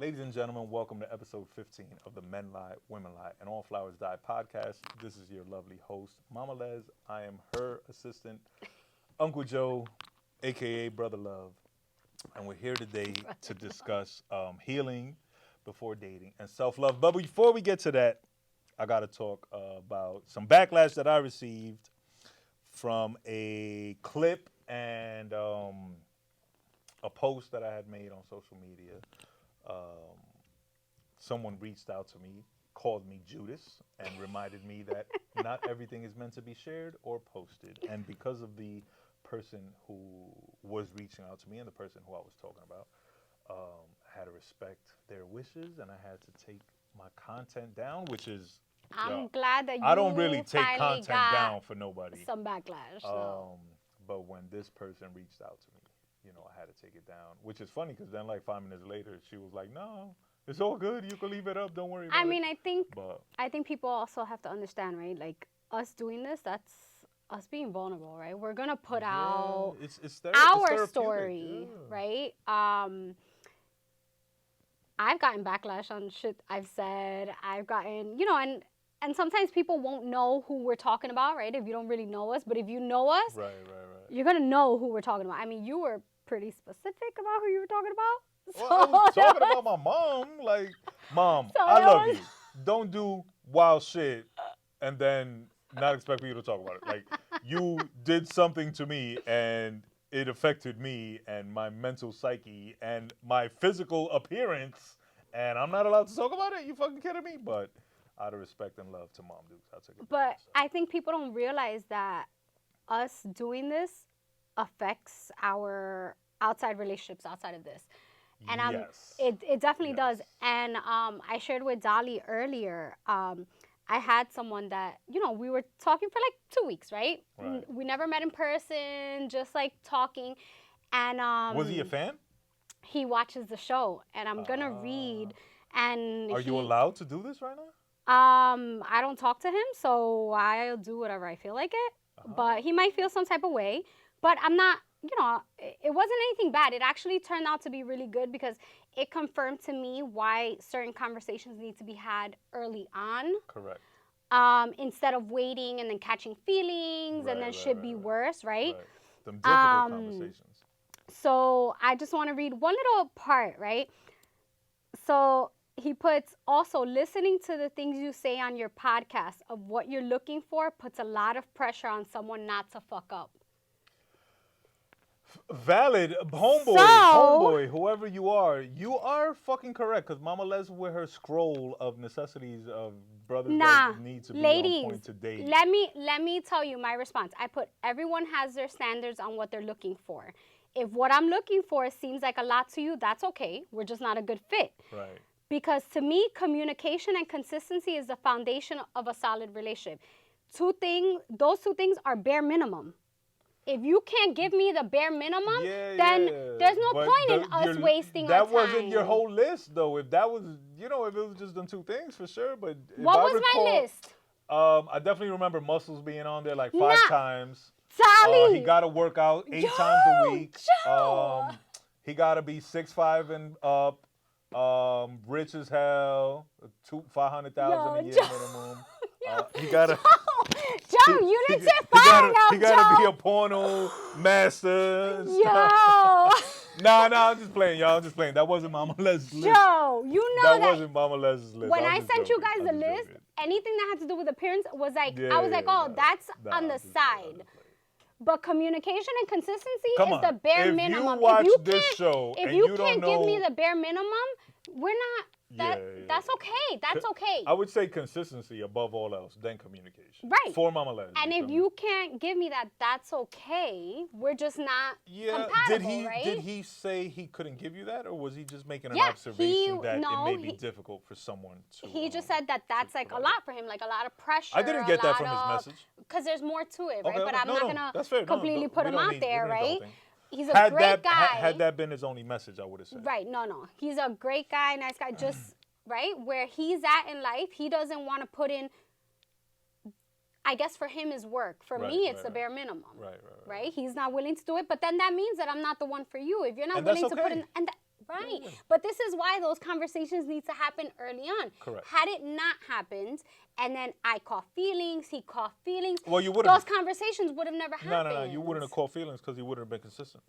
Ladies and gentlemen, welcome to episode 15 of the Men Lie, Women Lie, and All Flowers Die podcast. This is your lovely host, Mama Les. I am her assistant, Uncle Joe, aka Brother Love, and we're here today to discuss healing before dating and self-love. But before we get to that, I got to talk about some backlash that I received from a clip and a post that I had made on social media. Someone reached out to me, called me Judas, and reminded me that not everything is meant to be shared or posted. And because of the person who was reaching out to me and the person who I was talking about, I had to respect their wishes, and I had to take my content down, which is... I'm glad that I don't really take finally content got down for nobody. some backlash. But when this person reached out to me, I had to take it down, which is funny because then like 5 minutes later, she was like, no, it's all good. You can leave it up. Don't worry about it. I think people also have to understand, right? Like us doing this, that's us being vulnerable, right? We're going to put out our story, right? I've gotten backlash on shit I've said. I've gotten, and sometimes people won't know who we're talking about, right? If you don't really know us. But if you know us, you're going to know who we're talking about. I mean, you were pretty specific about who you were talking about. So well, I was talking about my mom. Like, Mom, I love you. Don't do wild shit and then not expect me to talk about it. Like, you did something to me and it affected me and my mental psyche and my physical appearance, and I'm not allowed to talk about it? You fucking kidding me? But out of respect and love to Mom Dukes, I'll take it. But I think people don't realize that us doing this affects our outside relationships outside of this. And yes. It definitely does. And I shared with Dolly earlier, I had someone that, we were talking for like 2 weeks, right? We never met in person, just like talking. And was he a fan? He watches the show, and I'm going to read. And are you allowed to do this right now? I don't talk to him, so I'll do whatever I feel like it. But he might feel some type of way. But I'm not, it wasn't anything bad. It actually turned out to be really good because it confirmed to me why certain conversations need to be had early on. Correct. Instead of waiting and then catching feelings and then should be worse, right? Them difficult conversations. So I just want to read one little part, right? So he puts, also listening to the things you say on your podcast of what you're looking for puts a lot of pressure on someone not to fuck up. Valid. Homeboy, whoever you are fucking correct. Because Mama Les with her scroll of necessities of brothers that need to be on point to date. Let me tell you my response. I put, everyone has their standards on what they're looking for. If what I'm looking for seems like a lot to you, that's okay. We're just not a good fit. Right. Because to me, communication and consistency is the foundation of a solid relationship. Those two things are bare minimum. If you can't give me the bare minimum, then there's no point in us wasting our time. That wasn't your whole list, though. If that was, if it was just them two things, for sure. But what was my list? I definitely remember muscles being on there like 5 times. Sally! He got to work out 8 times a week. He got to be 6'5" and up. Rich as hell. $500,000 a year minimum. He got to... Joe, you need to find out, He gotta be a porno master. Yo. Nah, I'm just playing, y'all. I'm just playing. That wasn't Mama Les's list. Joe, that wasn't Mama Les's list. When I sent you guys the list, anything that had to do with appearance was like, I was like, oh, that's on the side. But communication and consistency is the bare minimum. If you watch this show if you can't give me the bare minimum, we're not. That's okay. That's okay. I would say consistency above all else, then communication. Right. For Mama Les. And if you can't give me that, that's okay. We're just not compatible, right? Did he say he couldn't give you that, or was he just making an observation that it may be difficult for someone to... He just said that that's like a lot for him, like a lot of pressure. I didn't get that from his message. Because there's more to it, right? Okay, but I'm not going to completely put him out there, right? He's a great guy. Had that been his only message, I would have said. Right, no. He's a great guy, nice guy, just, right, where he's at in life, he doesn't want to put in, I guess for him is work. For me, it's the bare minimum. Right. He's not willing to do it, but then that means that I'm not the one for you. If you're not willing to put in, Right. Yeah. But this is why those conversations need to happen early on. Correct. Had it not happened, and then I caught feelings, he caught feelings, Well, you wouldn't. those conversations would have never happened. No. You wouldn't have caught feelings because you wouldn't have been consistent.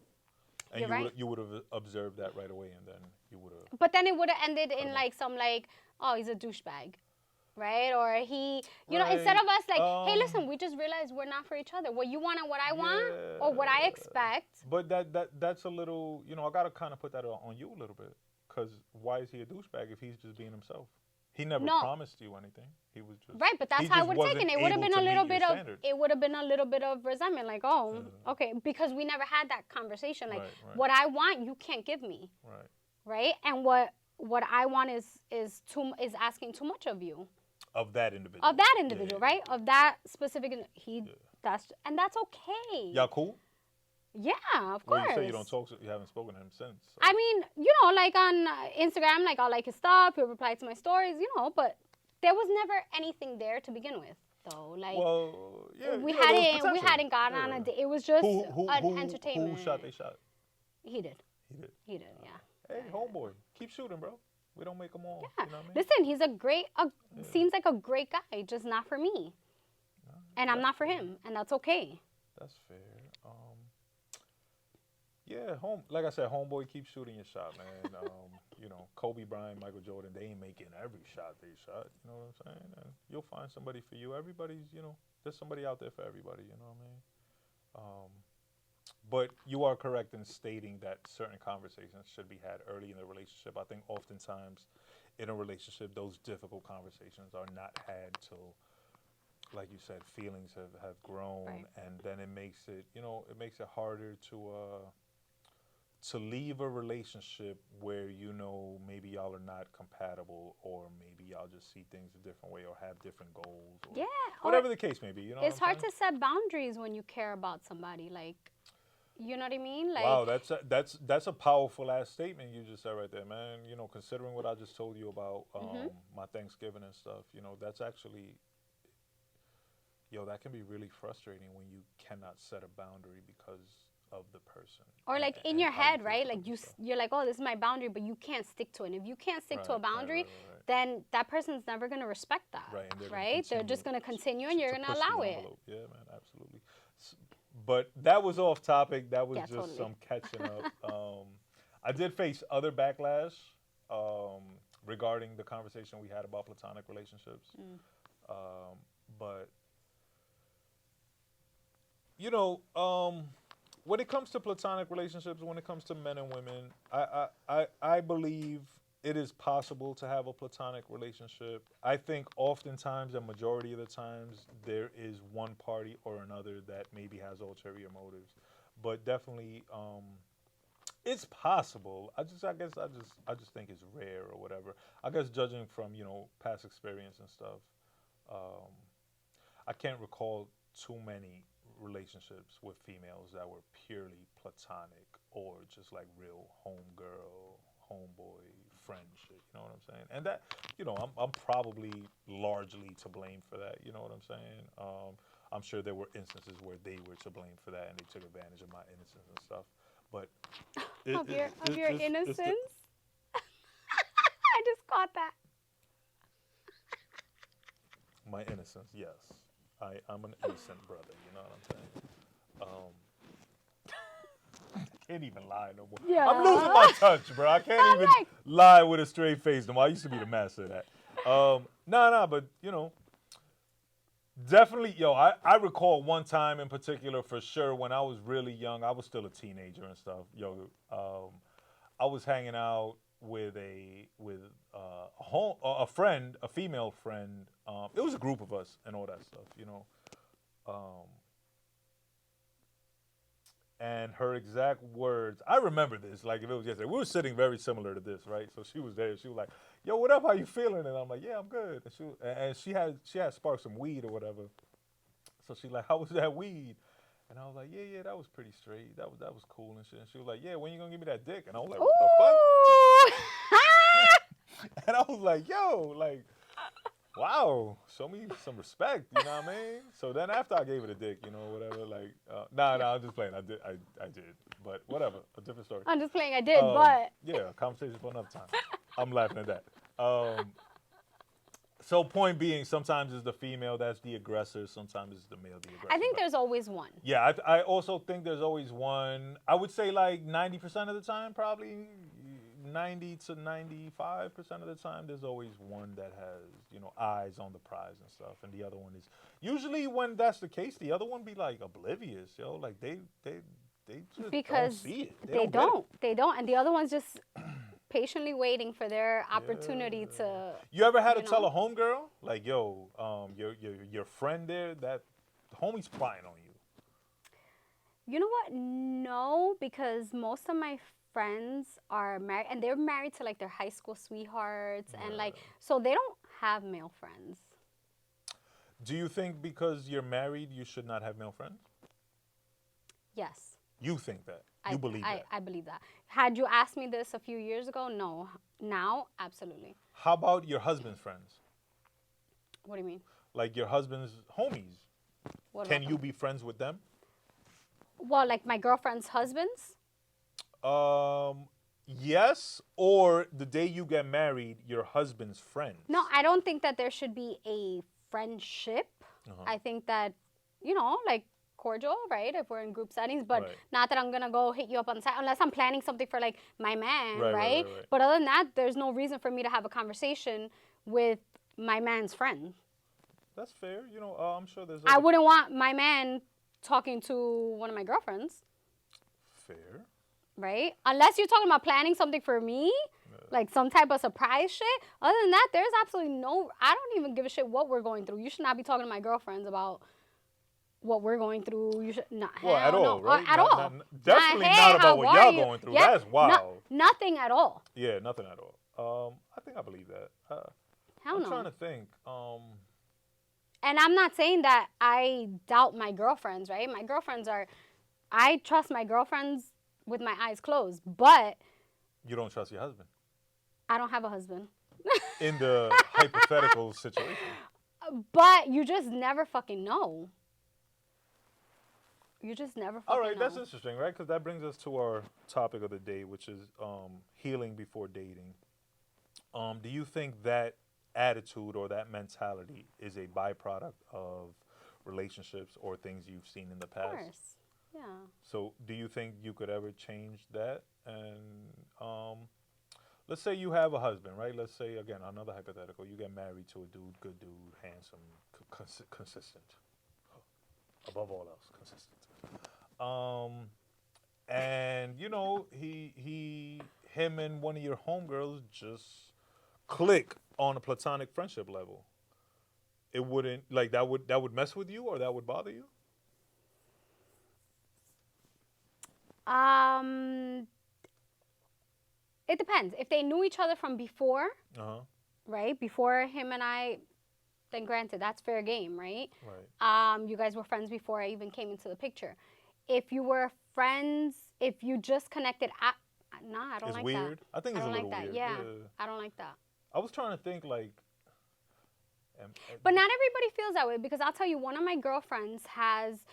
And You're right. You would have observed that right away, and then you would have. But then it would have ended in like some like, oh, he's a douchebag. Right? Or he, you know, instead of us like, hey, listen, we just realized we're not for each other. What you want and what I want, or what I expect. But that's a little, you know, I got to kind of put that on you a little bit. Because why is he a douchebag if he's just being himself? He never promised you anything. He was just right, but that's how I would take it. It would have been a little bit of it would have been a little bit of resentment, like, oh, okay, because we never had that conversation. Like, what I want, you can't give me. Right. Right, and what I want is asking too much of you. Of that individual. Of that individual, right? Of that specific. That's okay. Y'all cool? Yeah, of course. Well, you say you don't talk. You haven't spoken to him since. So. I mean, you know, like on Instagram, like I'll like his stuff. He'll reply to my stories, you know. But there was never anything there to begin with, though. Like, well, yeah, we hadn't gotten on a date. It was just an entertainment. Who shot? They shot. He did. He did. Yeah. Hey, homeboy, keep shooting, bro. We don't make them all. Yeah. You know what I mean? Listen, he's seems like a great guy, just not for me. And I'm not for him, and that's okay. That's fair. Yeah, like I said, homeboy, keep shooting your shot, man. You know, Kobe Bryant, Michael Jordan, they ain't making every shot they shot. You know what I'm saying? And you'll find somebody for you. Everybody's, you know, there's somebody out there for everybody. You know what I mean? But you are correct in stating that certain conversations should be had early in the relationship. I think oftentimes in a relationship, those difficult conversations are not had till, like you said, feelings have grown, and then it makes it, you know, it makes it harder to leave a relationship where, you know, maybe y'all are not compatible, or maybe y'all just see things a different way or have different goals, or whatever the case may be. You know, it's hard to set boundaries when you care about somebody. Like, you know what I mean? Like, wow, that's a powerful ass statement you just said right there, man. You know, considering what I just told you about my Thanksgiving and stuff, you know, that's actually, that can be really frustrating when you cannot set a boundary because of the person. Or like in your head, right? Like you're like, oh, this is my boundary, but you can't stick to it. And if you can't stick to a boundary, then that person's never going to respect that. Right? They're just going to continue, and you're going to allow it. Yeah, man, absolutely. But that was off topic. That was just some catching up. I did face other backlash regarding the conversation we had about platonic relationships. But, you know, when it comes to platonic relationships, when it comes to men and women, I believe it is possible to have a platonic relationship. I think oftentimes, a majority of the times, there is one party or another that maybe has ulterior motives. But definitely, it's possible. I just think it's rare or whatever. I guess judging from, you know, past experience and stuff, I can't recall too many relationships with females that were purely platonic or just like real homegirl, homeboy, friend shit. You know what I'm saying? And that, you know, I'm probably largely to blame for that. You know what I'm saying? I'm sure there were instances where they were to blame for that and they took advantage of my innocence and stuff. But of your innocence? I just caught that. My innocence, yes. I'm an innocent brother, you know what I'm saying? I can't even lie no more. Yeah. I'm losing my touch, bro. I can't even lie with a straight face no more. I used to be the master of that. No, but, you know, definitely, I recall one time in particular for sure when I was really young. I was still a teenager and stuff. I was hanging out with a friend, a female friend. It was a group of us and all that stuff, you know. And her exact words, I remember this like if it was yesterday. We were sitting very similar to this, right? So she was there. She was like, "Yo, what up? How you feeling?" And I'm like, "Yeah, I'm good." And she had sparked some weed or whatever. So she like, "How was that weed?" And I was like, yeah, that was pretty straight. That was cool and shit. And she was like, "Yeah, when you gonna give me that dick?" And I was like, "What the fuck?" And I was like, "Yo, like, wow, show me some respect." You know what I mean? So then after I gave her the dick, you know, whatever, like, nah, I'm just playing. I did. but whatever, a different story. I'm just playing. I did, but Yeah, conversation for another time. I'm laughing at that. So point being, sometimes it's the female that's the aggressor, sometimes it's the male the aggressor. I think there's always one. Yeah, I also think there's always one. I would say like 90% of the time, probably 90 to 95% of the time, there's always one that has, eyes on the prize and stuff, and the other one is usually, when that's the case, the other one be like oblivious, like they just Because don't see it. they don't, and the other one's just patiently waiting for their opportunity to. You ever had to tell a homegirl, like, yo, your friend there, that homie's spying on you? You know what? No, because most of my friends are married, and they're married to like their high school sweethearts, and like, so they don't have male friends. Do you think because you're married, you should not have male friends? Yes. You think that? You believe that? I believe that. Had you asked me this a few years ago, no. Now, absolutely. How about your husband's friends? What do you mean? Like your husband's homies. Can you be friends with them? Well, like my girlfriend's husbands? Yes, or the day you get married, your husband's friends. No, I don't think that there should be a friendship. I think that, like cordial, right? If we're in group settings, but not that I'm going to go hit you up on the side unless I'm planning something for like my man, right? But other than that, there's no reason for me to have a conversation with my man's friend. That's fair. I'm sure there's... I wouldn't want my man talking to one of my girlfriends. Fair. Right? Unless you're talking about planning something for me, like some type of surprise shit. Other than that, there's absolutely no... I don't even give a shit what we're going through. You should not be talking to my girlfriends about what we're going through. You should not. Well, at all, right? At all. Definitely not about what y'all going through. Yeah, that's wild. Nothing at all. Yeah, nothing at all. I think I believe that. I'm trying to think. And I'm not saying that I doubt my girlfriends, right? My girlfriends are... I trust my girlfriends with my eyes closed, but... You don't trust your husband? I don't have a husband. In the hypothetical situation. But you just never fucking know. You just never fucking know. All right, that's interesting, right? Because that brings us to our topic of the day, which is healing before dating. Do you think that attitude or that mentality is a byproduct of relationships or things you've seen in the past? Of course, yeah. So do you think you could ever change that? And let's say you have a husband, right? Let's say, again, another hypothetical. You get married to a dude, good dude, handsome, consistent. Above all else, consistent. And him and one of your homegirls just click on a platonic friendship level. It wouldn't, like, that would mess with you, or that would bother you? It depends. If they knew each other from before, right? Before him and I, then granted, that's fair game, right? Right. You guys were friends before I even came into the picture. If you were friends, if you just connected, nah, I don't like that. It's weird. I think it's a little weird. Yeah, I don't like that. I was trying to think, like... But not everybody feels that way, because I'll tell you, one of my girlfriends has,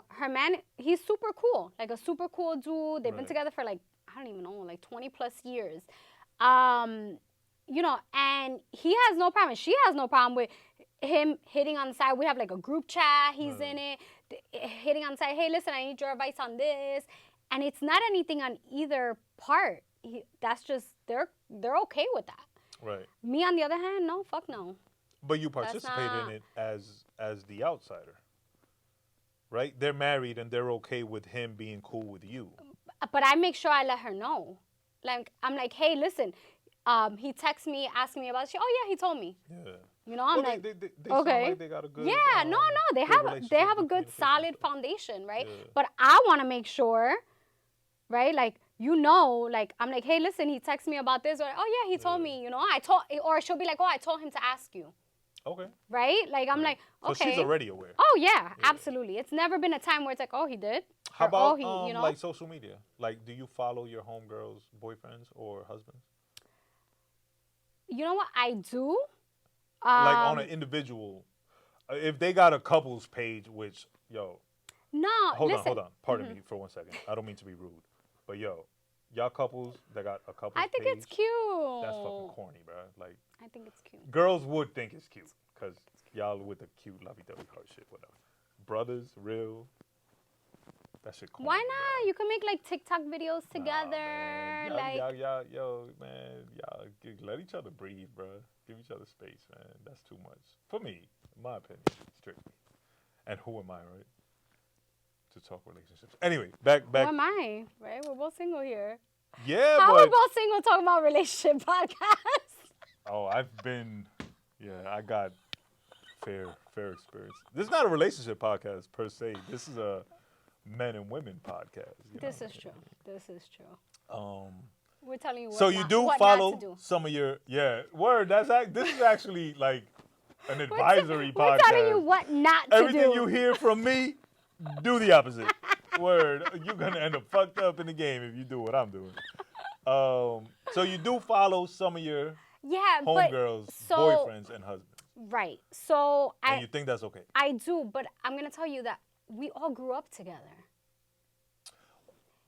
her man, he's super cool. Like a super cool dude. They've been together for like, I don't even know, like 20 plus years. And he has no problem. She has no problem with him hitting on the side. We have like a group chat. He's in it. Hitting on the side. Hey, listen, I need your advice on this. And it's not anything on either part. That's just, they're okay with that. Right. Me, on the other hand, no, fuck no. But you participate in it as the outsider, right? They're married and they're okay with him being cool with you. But I make sure I let her know. Like, I'm like, hey, listen, he texts me asking me about shit. Oh yeah, he told me. Yeah. I'm they okay. Sound like they got a good. Yeah, no, they have a good solid foundation, right? Yeah. But I want to make sure, right? Like, like, I'm like, hey, listen, he texted me about this, or oh yeah, he told me, or she'll be like, oh, I told him to ask you. Okay. Right? Like, I'm like, okay. So she's already aware. Oh yeah, absolutely. It's never been a time where it's like, oh, he did. How about like social media? Like, do you follow your homegirls' boyfriends or husbands? You know what? I do. Like on an individual, if they got a couples page, which, yo. No, Hold listen. on. Pardon me for 1 second. I don't mean to be rude, but yo, y'all couples that got a couples I think page, it's cute. that's fucking corny, bro. Like, I think it's cute. girls would think it's cute because y'all with the cute lovey-dovey heart shit, whatever. Brothers, real. That shit corny. Why not? Bro. You can make like TikTok videos together. Man. Like, Yo, man, y'all let each other breathe, bro. Give each other space, man. That's too much for me, in my opinion, strictly. And who am I, right? To talk relationships. Anyway, back. who am I? Right? We're both single here. Yeah, How but are we both single talking about relationship podcasts? oh, I got fair experience. This is not a relationship podcast per se. This is a men and women podcast. This is true. This is true. We're telling you what So not, you do what follow not to do. some of your word. This is actually like an advisory podcast. We're telling you what not to Everything do. you hear from me, do the opposite. Word, you're gonna end up fucked up in the game if you do what I'm doing. So you do follow some of your homegirls, boyfriends, and husbands. Right. So And you think that's okay? I do, but I'm gonna tell you that we all grew up together.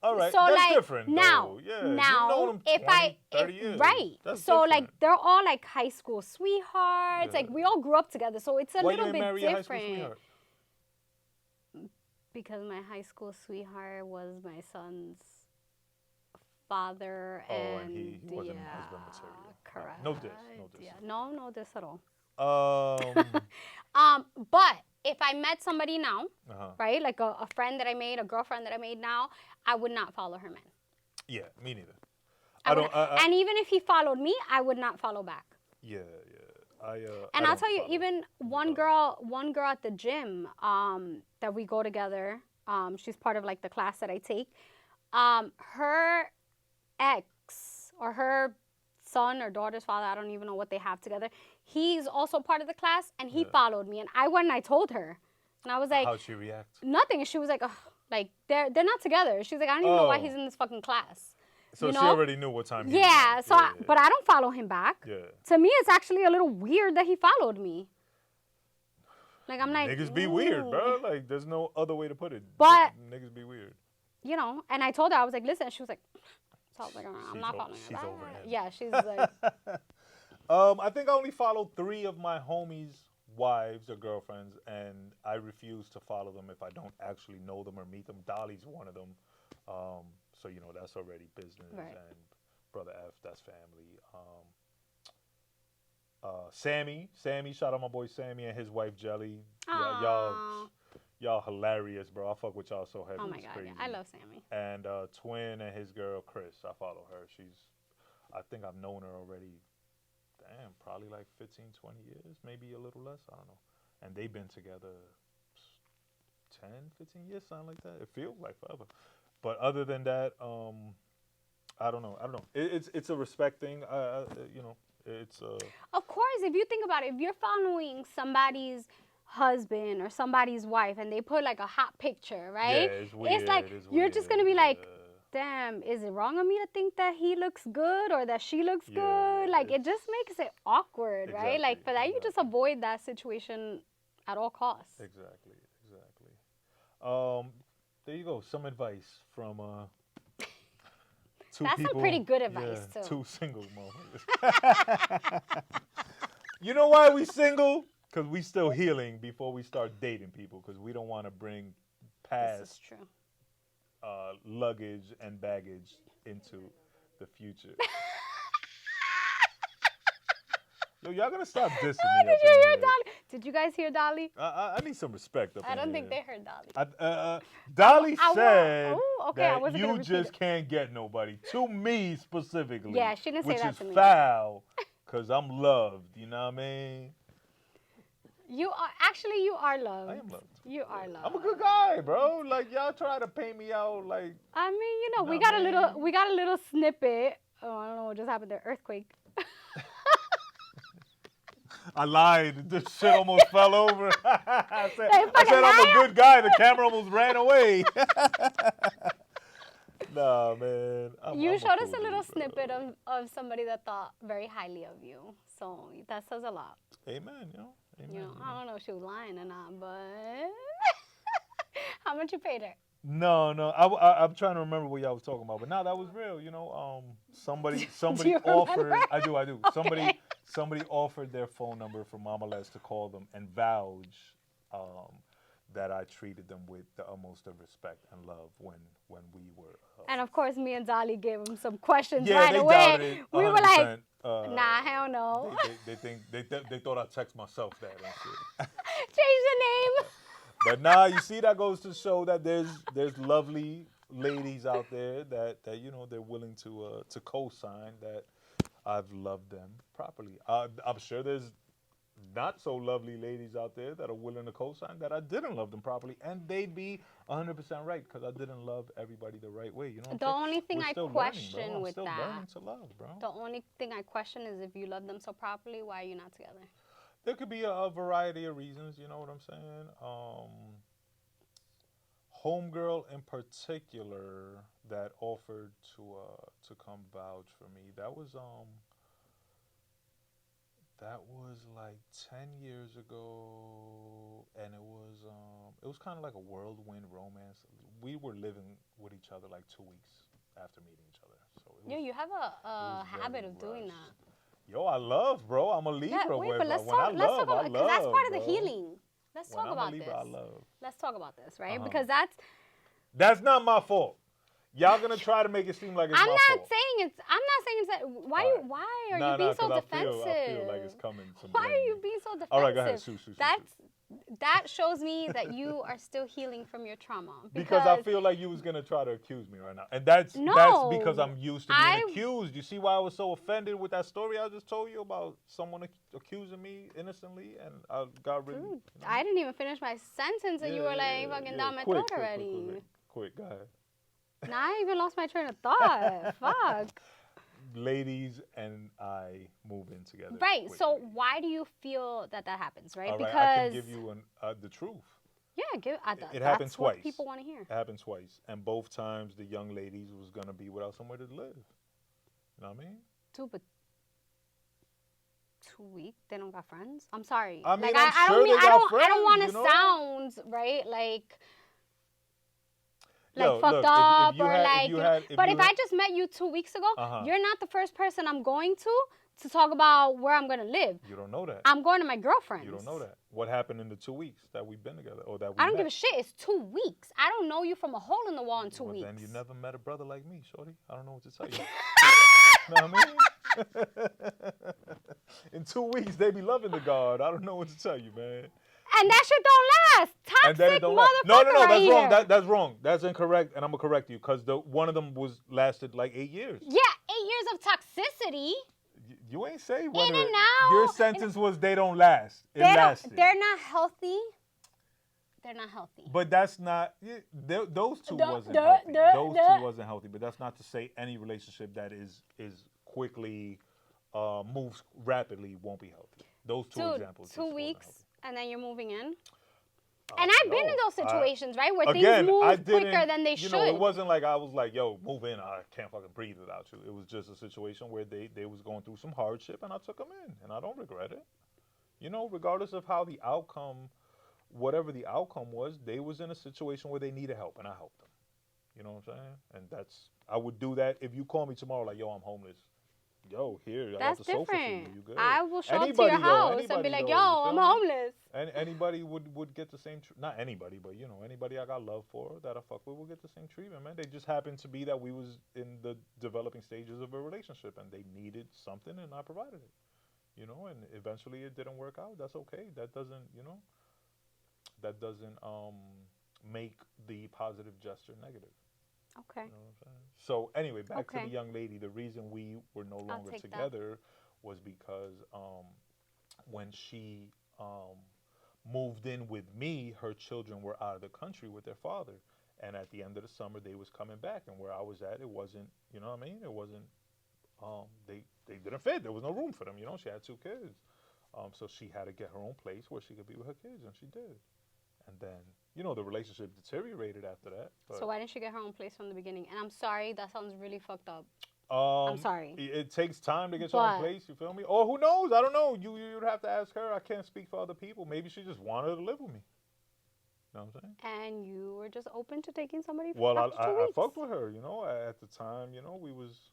All right, So that's like different. now, though. Yeah, now you've known them 20, 30 years. right. That's so different. like they're all like high school sweethearts. Yeah. Like we all grew up together, so it's a Why little you bit marry different. a high school sweetheart? Because my high school sweetheart was my son's father, Oh, and and he wasn't husband material. Correct. No diss. Yeah, no diss at all. Um, But if I met somebody now, uh-huh. right, like a friend that I made, a girlfriend that I made now, I would not follow her man. Yeah, me neither. And even if he followed me, I would not follow back. Yeah. And I'll tell you, even one girl at the gym that we go together, she's part of like the class that I take. Her ex or her son or daughter's father, I don't even know what they have together. He's also part of the class, and he followed me. And I went and I told her, and I was like, how'd she react? Nothing. And she was like, ugh, like they're not together. She's like, I don't even know why he's in this fucking class. So she already knew what time he was Yeah. on. So, but I don't follow him back. Yeah. To me, it's actually a little weird that he followed me. Like I'm like, niggas be weird, bro. Like there's no other way to put it. But niggas be weird. You know, and I told her, I was like, listen. She was like, so I was like, I'm not following her. She's over him. Yeah, she's like. I think I only follow 3 of my homies' wives or girlfriends, and I refuse to follow them if I don't actually know them or meet them. Dolly's one of them. So, you know, that's already business. Right. And Brother F, that's family. Sammy, shout out my boy Sammy and his wife Jelly. Y'all hilarious, bro. I fuck with y'all so heavy. Oh my it's God, crazy. yeah. I love Sammy. And Twin and his girl Chris, I follow her. I think I've known her already, probably like 15, 20 years, maybe a little less, I don't know. And they've been together 10, 15 years, something like that. It feels like forever. But other than that, I don't know. It's a respect thing. You know, it's. Of course, if you think about it, if you're following somebody's husband or somebody's wife and they put like a hot picture, right? Yeah, it's weird. It's like you're just gonna be like, damn, is it wrong of me to think that he looks good or that she looks good? Like it just makes it awkward, right? Like for that, you just avoid that situation at all costs. Exactly. There you go. Some advice from two That's people. some pretty good advice too. 2 single motherfuckers. You know why we single? Because we still healing before we start dating people. Because we don't want to bring past This is true. Luggage and baggage into the future. Yo, y'all gonna stop dissing me. Did you hear Dolly? Did you guys hear Dolly? I need some respect up I don't in think here. they heard Dolly. Dolly said okay, I that wasn't you gonna repeat just it. can't get nobody. To me specifically. Yeah, she didn't say which that is to me. foul, because I'm loved. You know what I mean? You are loved. I am loved. You are loved. I'm a good guy, bro. Like y'all try to paint me out like. I mean, you know, Nah, we got man. a little snippet. Oh, I don't know what just happened there. Earthquake. I lied. This shit almost fell over. I said fucking I'm a good guy. The camera almost ran away. Nah, man. You I'm showed us cool a little dude, bro. snippet of somebody that thought very highly of you. So that says a lot. Amen, yo. Amen. You know, I don't know if she was lying or not, but How much you paid her? No, no. I'm trying to remember what y'all was talking about, but no, that was real. Somebody Do you offered. remember? I do. Okay. Somebody offered their phone number for Mama Les to call them and vouch um, that I treated them with the utmost of respect and love when we were. And of course, me and Dolly gave him some questions Yeah, right they away. doubted it. We were 100%. like, nah, hell no. They thought I text myself that and shit. Change the name. But nah, you see, that goes to show that there's lovely ladies out there that they're willing to co-sign that I've loved them properly. I'm sure there's not so lovely ladies out there that are willing to co-sign that I didn't love them properly, and they'd be 100% right because I didn't love everybody the right way. You know what The I'm saying? only thing We're I still learning, question bro. I'm with still that, learning to love, bro. the only thing I question is if you love them so properly, why are you not together? There could be a variety of reasons. You know what I'm saying? Homegirl in particular that offered to come vouch for me. That was like 10 years ago, and it was kind of like a whirlwind romance. We were living with each other like 2 weeks after meeting each other, so it Yo, was you have a habit very of doing rushed. that. Yo, I love, bro. I'm a Yeah, Libra. wait, but let's When I talk. Let's talk love, I about because that's love, part of the bro. healing. Let's When talk I'm a about Libra, this. I love. Let's talk about this, right? Uh-huh. Because that's. That's not my fault. Y'all gonna try to make it seem like it's I'm my not fault. saying it's. I'm not saying it's. That, why? All right. Why are Nah, you being nah, so because defensive? I feel like it's coming to Why blame are you me. being so defensive? All right, go ahead. Shoot. That shows me that you are still healing from your trauma. Because I feel like you was gonna try to accuse me right now, and that's because No, I'm used to being accused. You see why I was so offended with that story I just told you about someone accusing me innocently, and I got really. Dude, I didn't even finish my sentence, and you were like fucking down my throat already. Quick, go ahead. Now I even lost my train of thought. Fuck. Ladies and I move in together. Right. Quickly. So why do you feel that happens? Right. All right, Because I can give you the truth. Yeah, It happened that's twice. what people want to hear. It happened twice, and both times the young ladies was gonna be without somewhere to live. You know what I mean? Dude, but 2 weeks they don't got friends. I'm sorry. I mean, like, I'm sure they got I don't want friends, to you know? sound right like Yo, fucked look, up if you or had, like. If I just met you 2 weeks ago, you're not the first person I'm going to talk about where I'm gonna live. You don't know that. I'm going to my girlfriend's. You don't know that. What happened in the 2 weeks that we've been together, or that we I don't met? give a shit. It's 2 weeks. I don't know you from a hole in the wall in 2 weeks. Then you never met a brother like me, shorty. I don't know what to tell you. Know what I mean? In 2 weeks, they be loving the God. I don't know what to tell you, man. And that shit don't last. Toxic motherfucker. No, right that's here. wrong. That's wrong. That's incorrect, and I'm gonna correct you because one of them lasted like 8 years. Yeah, 8 years of toxicity. You ain't say In whether and out. your sentence was they don't last. It lasted. They're not healthy. They're not healthy. But that's not. Those two wasn't healthy. Those two wasn't healthy. But that's not to say any relationship that is quickly moves rapidly won't be healthy. Those two examples. 2 weeks, and then you're moving in. Uh, And I've been in those situations, right, where things move quicker than they should. It wasn't like I was like, yo, move in. I can't fucking breathe without you. It was just a situation where they was going through some hardship, and I took them in, and I don't regret it. Regardless of how the outcome, whatever the outcome was, they was in a situation where they needed help, and I helped them. You know what I'm saying? And I would do that if you call me tomorrow, like, yo, I'm homeless. Yo, here, I got the sofa for you. You good? I will show up to your house and be like, yo, I'm homeless. And anybody would get the same, not anybody, but anybody I got love for that I fuck with will get the same treatment, man. They just happened to be that we was in the developing stages of a relationship and they needed something and I provided it. And eventually it didn't work out. That's okay. That doesn't make the positive gesture negative. Okay. You know what I'm saying? So anyway, back to the young lady. The reason we were no longer together was because when she moved in with me, her children were out of the country with their father. And at the end of the summer, they was coming back. And where I was at, it wasn't, you know what I mean? It wasn't, they didn't fit. There was no room for them. She had 2 kids. So she had to get her own place where she could be with her kids, and she did. And then, the relationship deteriorated after that. So why didn't she get her own place from the beginning? And I'm sorry, that sounds really fucked up. I'm sorry. It takes time to get your own place, you feel me? Or who knows? I don't know. You'd have to ask her. I can't speak for other people. Maybe she just wanted to live with me. You know what I'm saying? And you were just open to taking somebody Well, after 2 I weeks. fucked with her, you know. At the time, you know, we was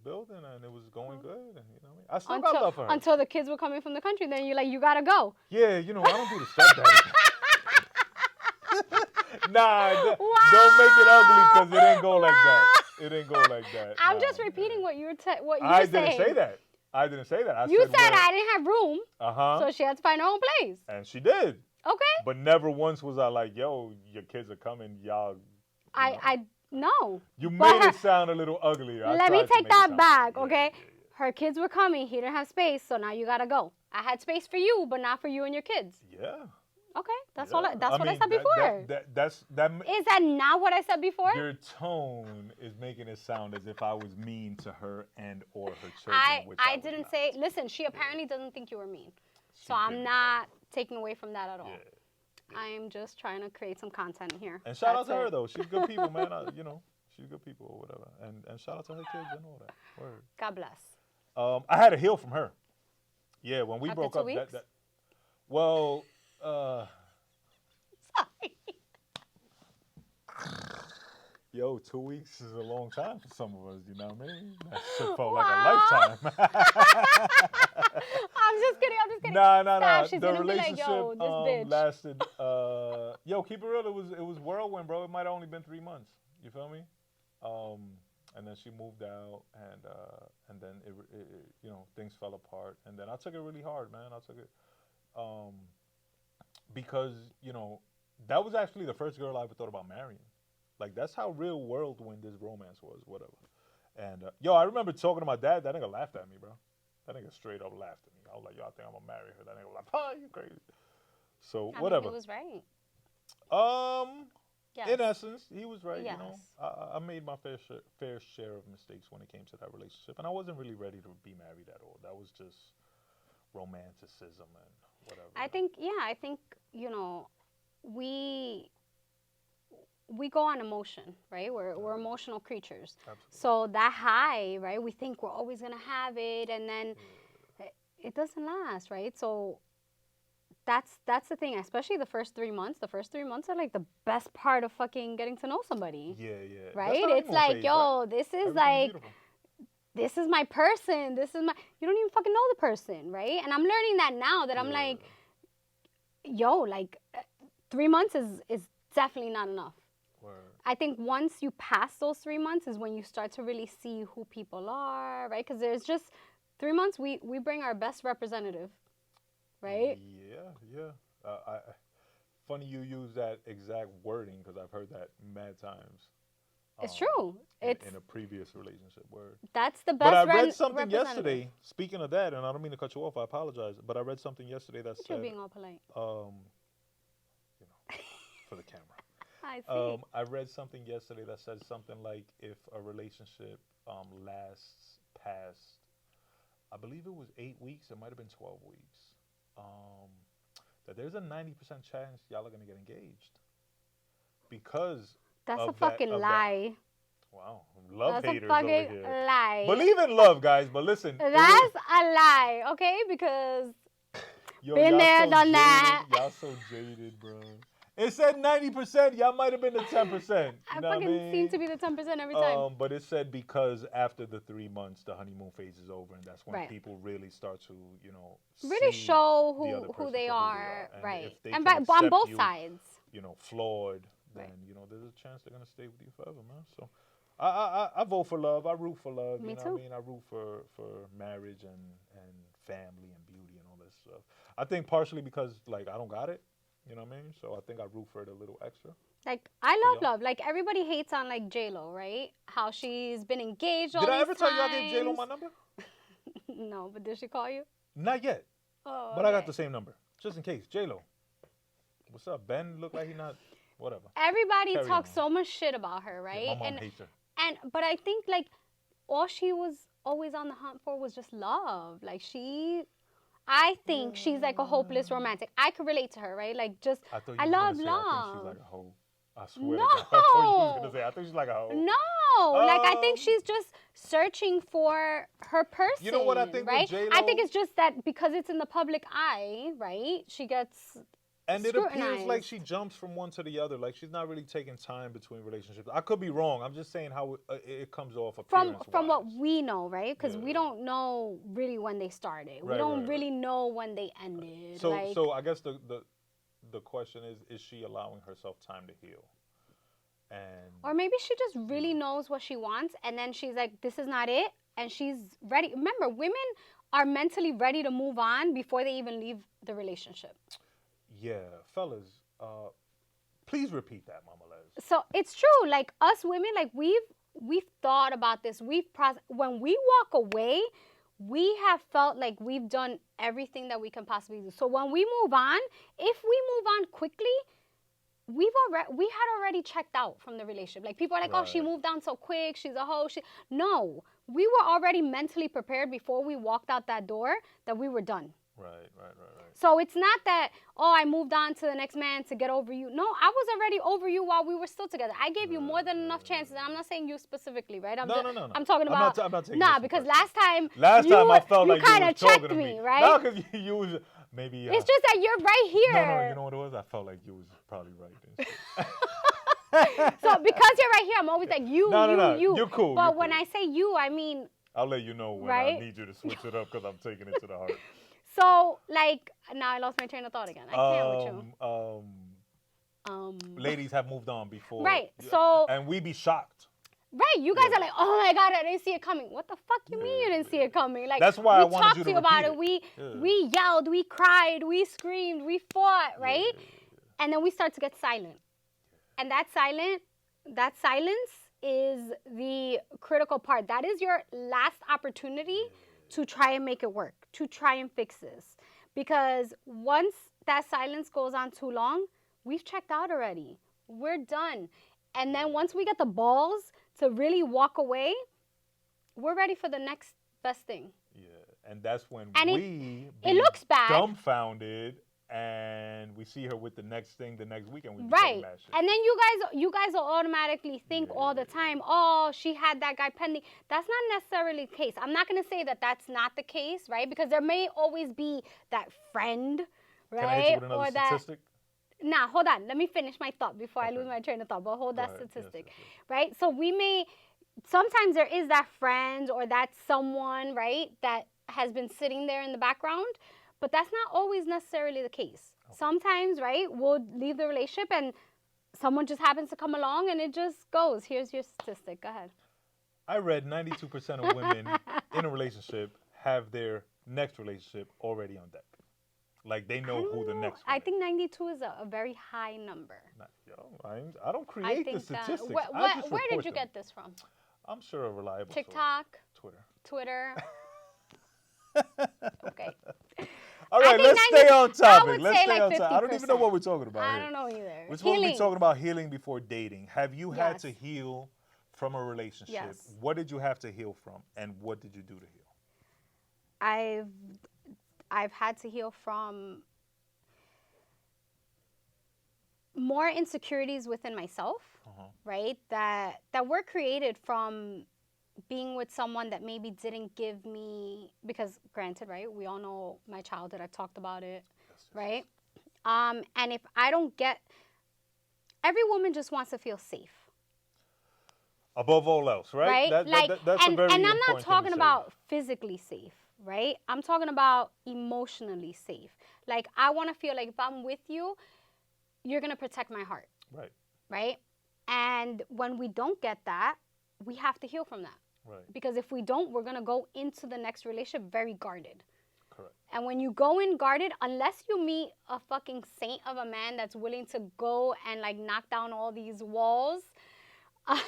building and it was going good, and you know, what I mean, I still got love for her Until the kids were coming from the country. Then you're like, you gotta go. Yeah, you know, I don't do the stepdaddy. Nah, Wow. don't make it ugly because it ain't go like that. It ain't go like that. I'm just repeating what you're saying. I didn't say that. I didn't say that. You said I didn't have room. So she had to find her own place. And she did. Okay. But never once was I like, yo, your kids are coming, y'all. No. You made it sound a little ugly. Let me take that back, okay? Yeah. Her kids were coming. He didn't have space, so now you gotta go. I had space for you, but not for you and your kids. Yeah. Okay, that's all. That's what I said before. Is that not what I said before? Your tone is making it sound as if I was mean to her and or her children. I didn't say. Listen, she apparently doesn't think you were mean, so I'm not taking away from that at all. Yeah. I am just trying to create some content here. And shout out to her though. She's good people, man. You know, she's good people or whatever. And shout out to her kids and all that. Word. God bless. I had to heal from her. Yeah, when we broke up. Well. Sorry. Yo, 2 weeks is a long time for some of us, you know what I mean? That shit felt like a lifetime. I'm just kidding. Nah. She's the gonna relationship be like, yo, this bitch. lasted, yo, keep it real, it was whirlwind, bro. It might have only been 3 months. You feel me? And then she moved out, and then it you know, things fell apart. And then I took it really hard, man. I took it, because, you know, that was actually the first girl I ever thought about marrying. Like, that's how real whirlwind this romance was, whatever. And, yo, I remember talking to my dad. That nigga laughed at me, bro. That nigga straight up laughed at me. I was like, yo, I think I'm going to marry her. That nigga was like, oh, you crazy. So, whatever. He was right. Yes. In essence, he was right, yes. You know. I made my fair share of mistakes when it came to that relationship. And I wasn't really ready to be married at all. That was just romanticism and whatever. I think, you know, we go on emotion, right? We're emotional creatures. Absolutely. So that high, right? We think we're always gonna have it, and then it doesn't last, right? So that's the thing, especially the first 3 months. The first 3 months are like the best part of fucking getting to know somebody. Yeah. Right? It's like, yo, this is like, this is my person. You don't even fucking know the person, right? And I'm learning that now that I'm like, yo, like 3 months is definitely not enough. Word. I think once you pass those 3 months is when you start to really see who people are, right? Because there's just 3 months, we bring our best representative, right? Yeah. Funny you use that exact wording because I've heard that mad times. It's true. It's in a previous relationship word. That's the best. But I read something yesterday. Speaking of that, and I don't mean to cut you off. I apologize. But I read something yesterday that said, you're being all polite. You know, for the camera. I see. I read something yesterday that said something like if a relationship lasts past, I believe it was 8 weeks. It might have been 12 weeks. That there's a 90% chance y'all are gonna get engaged because. That's a fucking lie. Wow, love That's haters a fucking over here. lie. Believe in love, guys, but listen. That's a lie, okay? Because been there, so done that. Y'all so jaded, bro. It said 90%. Y'all might have been the 10%. I fucking seem to be the 10% every time. But it said because after the 3 months, the honeymoon phase is over, and that's when people really start to, you know, really show who they are, right? And on both sides. You know, flawed. Then you know there's a chance they're gonna stay with you forever, man. So, I vote for love. I root for love. Me you know too. What I mean, I root for marriage and family and beauty and all this stuff. I think partially because like I don't got it. You know what I mean? So I think I root for it a little extra. Like I love love. Like everybody hates on like J-Lo, right? How she's been engaged all these times. Did I ever tell you I gave J-Lo my number? No, but did she call you? Not yet. Oh, but I got the same number just in case. J-Lo, what's up? Ben look like he not. Whatever. Everybody talks so much shit about her, right? Yeah, my mom hates her. But I think like all she was always on the hunt for was just love. Like I think she's like a hopeless romantic. I could relate to her, right? Like just I love love. I think she's like a hoe. I swear no. to God. I thought you was gonna say I think she's like a hoe. No, like I think she's just searching for her person. You know what I think right? with J-Lo? I think it's just that because it's in the public eye, right? She gets And it appears like scrutinized. she jumps from one to the other. Like she's not really taking time between relationships. I could be wrong. I'm just saying how it comes off appearance From what we know, right? Because Yeah. we don't know really when they started. We Right, don't right, really know when they ended. So like, so I guess the question is she allowing herself time to heal? And or maybe she just really knows what she wants, and then she's like, this is not it, and she's ready. Remember, women are mentally ready to move on before they even leave the relationship. yeah, fellas, please repeat that, Mama Les. So it's true. Like us women, like we've thought about this. When we walk away, we have felt like we've done everything that we can possibly do. So when we move on, if we move on quickly, we had already checked out from the relationship. Like people are like, oh, she moved on so quick. She's a hoe. No, we were already mentally prepared before we walked out that door that we were done. Right. So it's not that, oh, I moved on to the next man to get over you. No, I was already over you while we were still together. I gave you more than enough chances. And I'm not saying you specifically, right? No. I'm talking about, I'm not taking nah, this because personal. last time I felt like you kind of was talking checked to me, right? No, because you was maybe. It's just that you're right here. No, you know what it was? I felt like you was probably right then. So because you're right here, I'm always like you. You're cool. But you're when cool. I say you, I mean. I'll let you know when right? I need you to switch it up because I'm taking it to the heart. So, like, now I lost my train of thought again. I can't with you. Ladies have moved on before. Right. So. And we be shocked. Right. You guys are like, oh my God, I didn't see it coming. What the fuck you mean you didn't see it coming? Like, that's why I wanted talked you to to you about repeat it. We yelled, we cried, we screamed, we fought, right? And then we start to get silent. And that silence is the critical part. That is your last opportunity to try and make it work, to try and fix this. Because once that silence goes on too long, we've checked out already. We're done. And then once we get the balls to really walk away, we're ready for the next best thing. Yeah, and that's when it looks bad, dumbfounded, and we see her with the next thing the next week, and we right. Mad shit. And then you guys will automatically think all the time, oh, she had that guy pending. That's not necessarily the case. I'm not going to say that that's not the case, right? Because there may always be that friend, right? Can I hit you with another statistic? Nah, hold on. Let me finish my thought before I lose my train of thought. But hold that statistic, yes. Right? So sometimes there is that friend or that someone, right, that has been sitting there in the background. But that's not always necessarily the case. Okay. Sometimes, right, we'll leave the relationship and someone just happens to come along and it just goes. Here's your statistic. Go ahead. I read 92% of women in a relationship have their next relationship already on deck. Like they know who the next one I think 92 is a very high number. I don't create the statistics. Where did you get this from? I'm sure a reliable TikTok? source. Twitter? Okay. All right, let's stay on topic. Let's stay on topic. I don't even know what we're talking about I don't know either. We're supposed to be talking about healing before dating. Have you had Yes. to heal from a relationship? Yes. What did you have to heal from, and what did you do to heal? I've had to heal from more insecurities within myself, right? That were created from being with someone that maybe didn't give me, because granted, right? We all know my childhood. I've talked about it, right? And if I don't get, every woman just wants to feel safe. Above all else, right? That's a very important thing. And I'm not talking about physically safe, right? I'm talking about emotionally safe. Like, I want to feel like if I'm with you, you're going to protect my heart. Right. Right? And when we don't get that, we have to heal from that. Right. Because if we don't, we're going to go into the next relationship very guarded. Correct. And when you go in guarded, unless you meet a fucking saint of a man that's willing to go and like knock down all these walls. I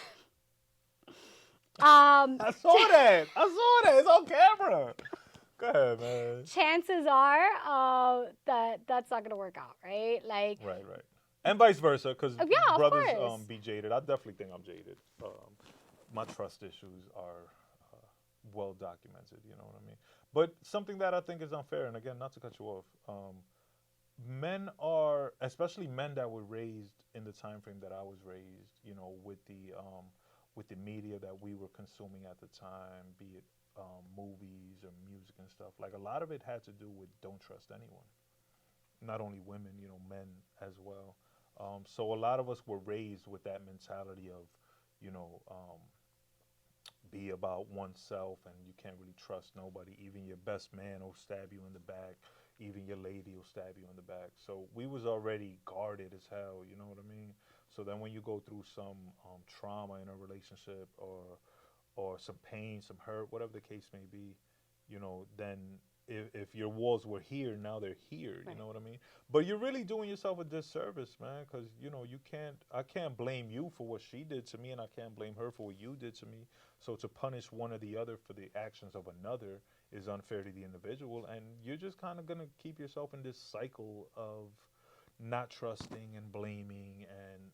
saw that. It's on camera. Go ahead, man. Chances are that that's not going to work out, right? Like. Right. And vice versa, because brothers of course. Be jaded. I definitely think I'm jaded. My trust issues are well documented, you know what I mean? But something that I think is unfair, and again, not to cut you off, men are, especially men that were raised in the time frame that I was raised, you know, with the media that we were consuming at the time, be it movies or music and stuff. Like, a lot of it had to do with don't trust anyone. not only women, men as well. So a lot of us were raised with that mentality of, you know, be about oneself, and you can't really trust nobody. Even your best man will stab you in the back. Even your lady will stab you in the back. So we was already guarded as hell. You know what I mean? So then when you go through some trauma in a relationship, or some pain, some hurt, whatever the case may be, then if your walls were here, now they're here. You Right. know what I mean? But you're really doing yourself a disservice, man, because I can't blame you for what she did to me, and I can't blame her for what you did to me. So to punish one or the other for the actions of another is unfair to the individual, and you're just kind of gonna keep yourself in this cycle of not trusting and blaming, and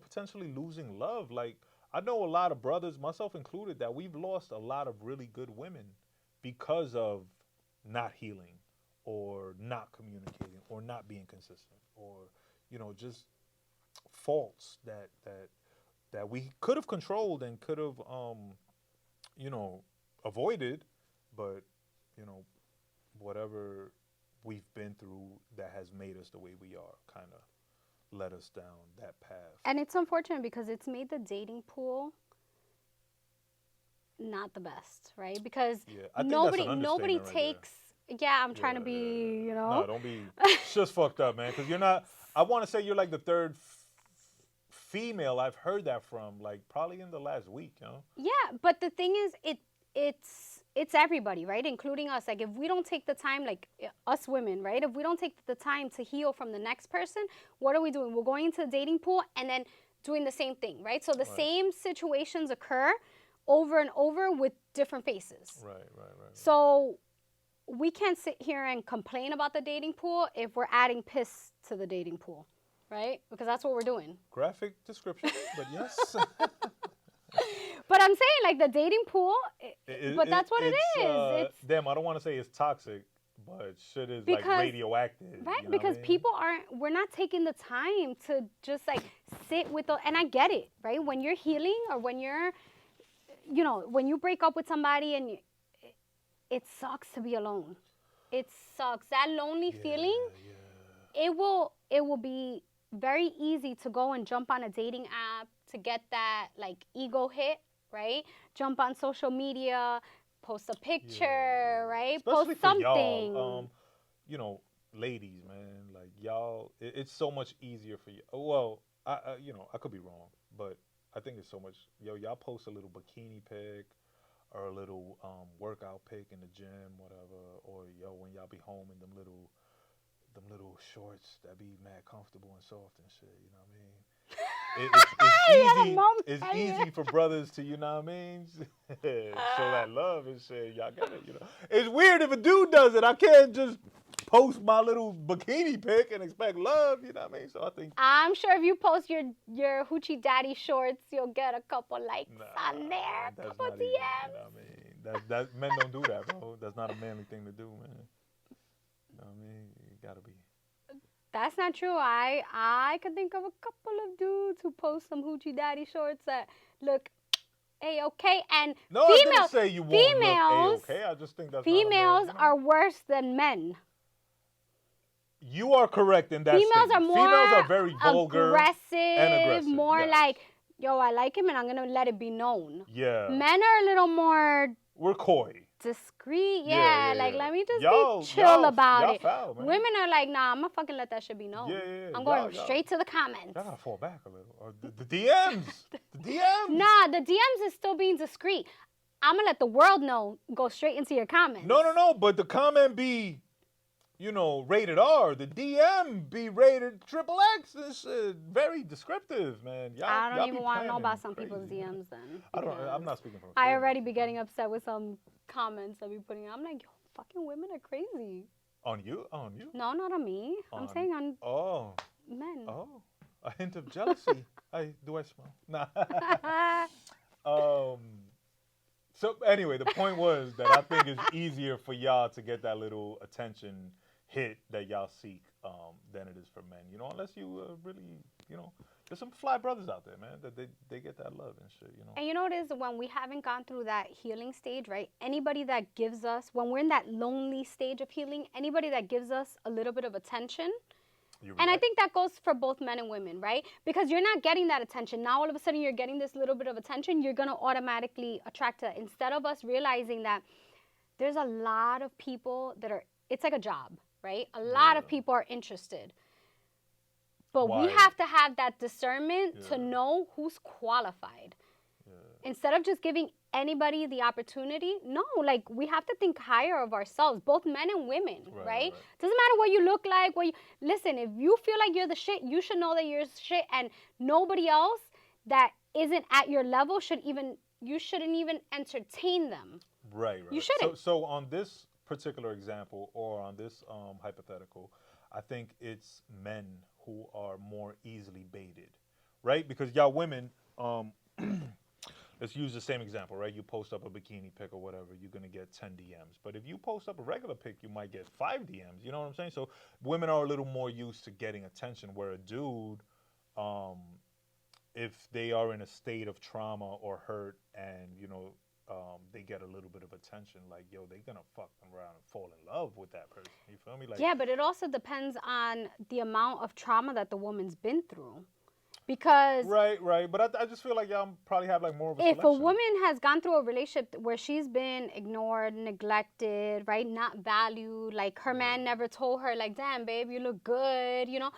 potentially losing love. Like, I know a lot of brothers, myself included, that we've lost a lot of really good women because of not healing, or not communicating, or not being consistent, or just faults that we could have controlled and could have you know avoided, but you know whatever we've been through that has made us the way we are kind of led us down that path. And it's unfortunate because it's made the dating pool not the best, right? Because Yeah, I think that's an nobody understatement right there. takes. Yeah, I'm trying Yeah, to be, no, don't be. It's just fucked up, man. Because you're not. I want to say you're like the third female I've heard that from, like probably in the last week. Yeah, but the thing is, it's everybody, right? Including us. Like, if we don't take the time, like us women, right? If we don't take the time to heal from the next person, what are we doing? We're going into the dating pool and then doing the same thing, right? So the Right. same situations occur over and over with different faces. Right. So we can't sit here and complain about the dating pool if we're adding piss to the dating pool, right? Because that's what we're doing. Graphic description, but yes. But I'm saying, like, the dating pool, but that's what it is. It's Damn, I don't want to say it's toxic, but shit is like Because- radioactive. right, you know because what I mean? people we're not taking the time to just like sit with and I get it, right? When you're healing, or when you're, when you break up with somebody and it sucks to be alone. It sucks. That lonely feeling, Yeah. it will be very easy to go and jump on a dating app to get that like ego hit, right? Jump on social media, post a picture, right? Especially Post for something. y'all, ladies, man, like y'all, it's so much easier for you. Well, I could be wrong, but I think it's so much. Y'all post a little bikini pic or a little workout pic in the gym, whatever, or when y'all be home in them little shorts that be mad comfortable and soft and shit. You know what I mean? It's easy for brothers to, you know what I mean, show that love and shit. Y'all get it, It's weird if a dude does it. I can't just post my little bikini pic and expect love, you know what I mean? So I think I'm sure if you post your hoochie daddy shorts, you'll get a couple likes on there, a couple DMs. Even, you know what I mean? That men don't do that, bro. That's not a manly thing to do, man. You know what I mean? You gotta be. That's not true. I could think of a couple of dudes who post some hoochie daddy shorts that look A-okay. And No, I didn't say you won't look A-okay. I just think that's females not a man, are worse than men. You are correct in that Females statement. are more Females are very vulgar and aggressive. more yes. like, yo, I like him and I'm going to let it be known. Yeah. Men are a little more We're coy. discreet. Yeah. Like, let me just y'all, be chill about y'all it. Foul, man. Women are like, nah, I'm going to fucking let that shit be known. Yeah. I'm going straight to the comments. Y'all gotta fall back a little. Or the DMs. The DMs. Nah, the DMs is still being discreet. I'm going to let the world know, go straight into your comments. No. But the comment be, rated R. The DM be rated XXX. It's very descriptive, man. I don't y'all even be want to know planning about some crazy, people's man. DMs then. I'm not speaking from I experience. already be getting upset with some comments that be putting out. I'm like, yo, fucking women are crazy. On you? No, not on me. I'm saying on Oh. men. Oh. A hint of jealousy. Do I smell? Nah. So anyway, the point was that I think it's easier for y'all to get that little attention hit that y'all seek than it is for men. You know, unless you really, you know, there's some fly brothers out there, man, that they get that love and shit. You know. And you know what it is, when we haven't gone through that healing stage, right? Anybody that gives us, when we're in that lonely stage of healing, anybody that gives us a little bit of attention. And I think that goes for both men and women, right? Because you're not getting that attention. Now all of a sudden you're getting this little bit of attention, you're going to automatically attract it. Instead of us realizing that there's a lot of people that are, it's like a job, right? A lot of people are interested. But we have to have that discernment to know who's qualified. Instead of just giving anybody the opportunity, no, like we have to think higher of ourselves, both men and women, right? Doesn't matter what you look like, listen, if you feel like you're the shit, you should know that you're the shit, and nobody else that isn't at your level you shouldn't even entertain them. Right. You shouldn't. So on this particular example, or on this hypothetical, I think it's men who are more easily baited, right? Because y'all women, let's use the same example, right? You post up a bikini pic or whatever, you're going to get 10 DMs. But if you post up a regular pic, you might get 5 DMs. You know what I'm saying? So women are a little more used to getting attention, where a dude, if they are in a state of trauma or hurt and, you know, they get a little bit of attention, like, yo, they're going to fuck around and fall in love with that person. You feel me? Like, yeah, but it also depends on the amount of trauma that the woman's been through. Because right, but I just feel like y'all probably have like more of a if selection. a woman has gone through a relationship where she's been ignored, neglected, right, not valued, like her man never told her, like, damn, babe, you look good, you know,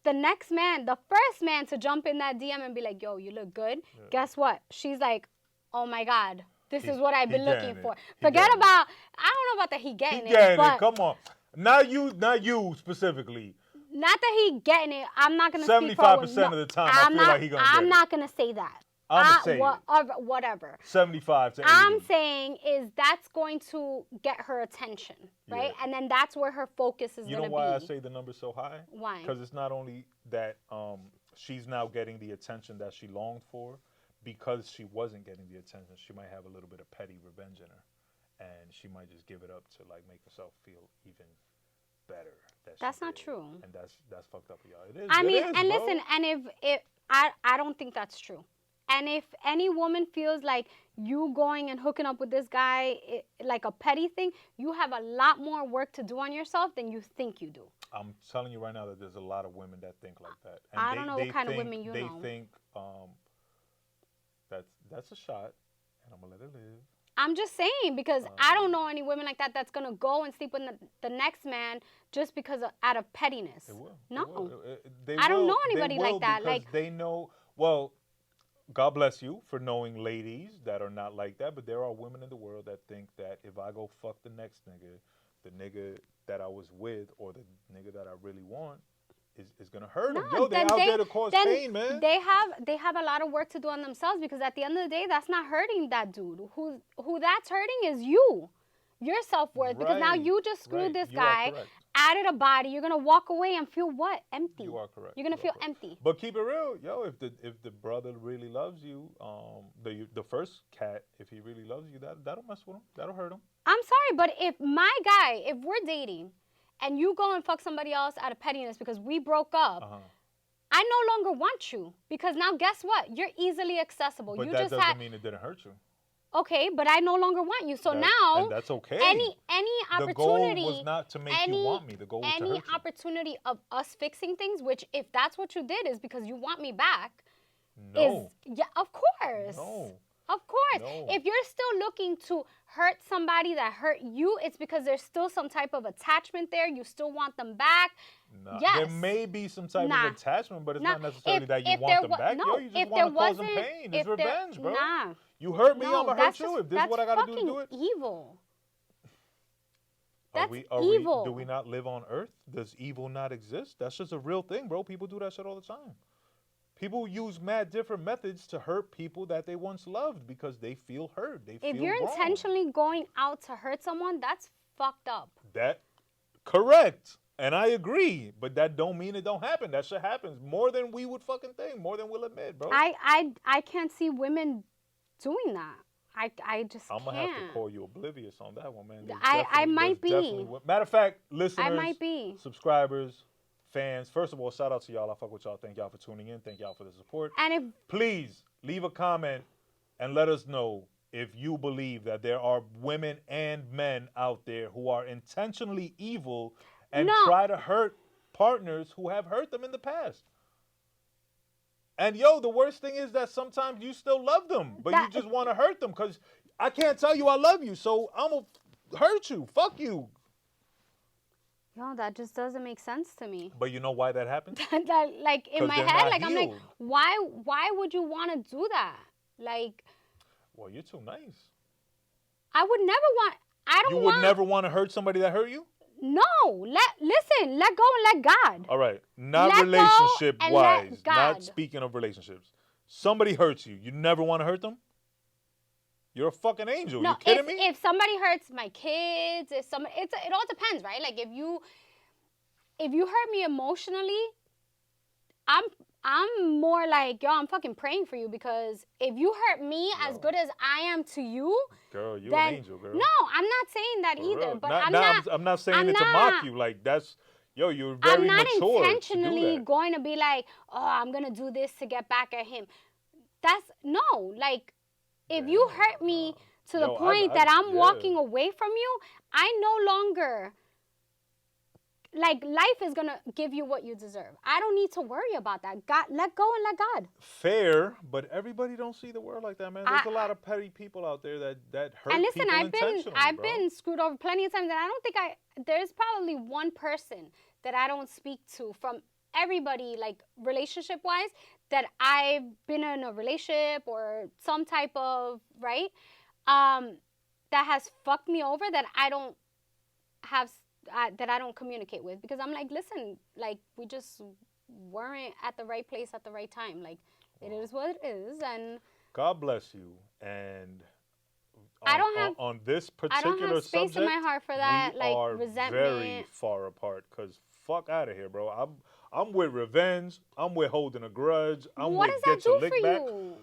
the next man, the first man to jump in that DM and be like, yo, you look good, guess what? She's like, oh my God, this is what I've been looking for. Forget about, I don't know about that he getting it, but come on. Not you specifically. Not that he getting it. I'm not gonna 75% of the time, I feel like he gonna get it. I'm not gonna say that. I'm saying whatever. 75 to 80. I'm saying is that's going to get her attention, right? And then that's where her focus is going to be. You know why I say the number's so high? Why? Because it's not only that she's now getting the attention that she longed for, because she wasn't getting the attention, she might have a little bit of petty revenge in her, and she might just give it up to like make herself feel even better. That's not true, and that's fucked up for y'all. It is. I mean, and bro. Listen, and if I don't think that's true. And if any woman feels like you going and hooking up with this guy like a petty thing, you have a lot more work to do on yourself than you think you do. I'm telling you right now that there's a lot of women that think like that. And I don't know what kind of women you know. They think that's a shot, and I'm gonna let it live. I'm just saying, because I don't know any women like that that's going to go and sleep with the next man just because out of pettiness. They will. No. They I don't know anybody like that. Like they know, well, God bless you for knowing ladies that are not like that, but there are women in the world that think that if I go fuck the next nigga, the nigga that I was with or the nigga that I really want is gonna hurt them. Yo, they're out there to cause pain, man. They have a lot of work to do on themselves, because at the end of the day, that's not hurting that dude. Who that's hurting is you, your self-worth, because now you just screwed this guy, added a body. You're gonna walk away and feel what? Empty. You are correct. You're gonna feel empty. But keep it real, yo. If the brother really loves you, the first cat, if he really loves you, that'll mess with him. That'll hurt him. I'm sorry, but if my guy, if we're dating, and you go and fuck somebody else out of pettiness because we broke up, I no longer want you, because now guess what? You're easily accessible. But you that doesn't mean it didn't hurt you. Okay, but I no longer want you. So now, and that's okay. Any opportunity, the goal was not to make you want me. The goal was to hurt you. Any opportunity of us fixing things, which if that's what you did is because you want me back. No. Yeah, of course. No. Of course. No. If you're still looking to hurt somebody that hurt you, it's because there's still some type of attachment there. You still want them back. Nah. Yes. There may be some type of attachment, but it's not necessarily that you want them back. No, Yo, you just want to cause them pain. It's revenge, bro. Nah. You hurt me, I'm going to hurt you. If this is what I got to do it. Evil. That's evil. Do we not live on Earth? Does evil not exist? That's just a real thing, bro. People do that shit all the time. People use mad different methods to hurt people that they once loved because they feel hurt. If you're intentionally going out to hurt someone, that's fucked up. Correct. And I agree. But that don't mean it don't happen. That shit happens more than we would fucking think, more than we'll admit, bro. I can't see women doing that. I just I'm gonna have to can't. call you oblivious on that one, man. I might be. Matter of fact, I listeners, might be. subscribers, fans. First of all, shout out to y'all. I fuck with y'all. Thank y'all for tuning in. Thank y'all for the support. And if Please leave a comment and let us know if you believe that there are women and men out there who are intentionally evil and No. try to hurt partners who have hurt them in the past. And yo, the worst thing is that sometimes you still love them, but you just want to hurt them because I can't tell you I love you, so I'm going to hurt you. Fuck you. Yo, that just doesn't make sense to me. But you know why that happens? Like in 'Cause my they're head, not like I'm like, healed. why would you want to do that? Like, Well, you're too nice. I would never want. I don't. You would never want to hurt somebody that hurt you? No, listen, let go and let God. All right, not Let go relationship and wise, let God. not speaking of relationships. Somebody hurts you. You never want to hurt them? You're a fucking angel. No, You kidding me? if somebody hurts my kids, if somebody, it all depends, right? Like if you hurt me emotionally, I'm more like, yo, I'm fucking praying for you because if you hurt me as good as I am to you, Girl, you're then, an angel, girl. No, I'm not saying that For either. real. But I'm not saying it to mock you. Like that's, yo, you're very I'm not mature intentionally to do that. going to be like, oh, I'm gonna do this to get back at him. That's no, like, if you hurt me to the point that I'm walking away from you, I no longer. Like, life is going to give you what you deserve. I don't need to worry about that. God, let go and let God. Fair, but everybody don't see the world like that, man. There's a lot of petty people out there that hurt and listen, people intentionally, I've been screwed over plenty of times, and I don't think there's probably one person that I don't speak to from everybody, like, relationship-wise, that I've been in a relationship or some type of, right, that has fucked me over that I don't have that I don't communicate with, because I'm like, listen, like, we just weren't at the right place at the right time. Like, it is what it is, and God bless you. And I don't have on this particular I don't have space subject, in my heart for that, we like, are resentment. very far apart. Cause fuck out of here, bro. I'm with revenge. I'm with holding a grudge. What does that do for you?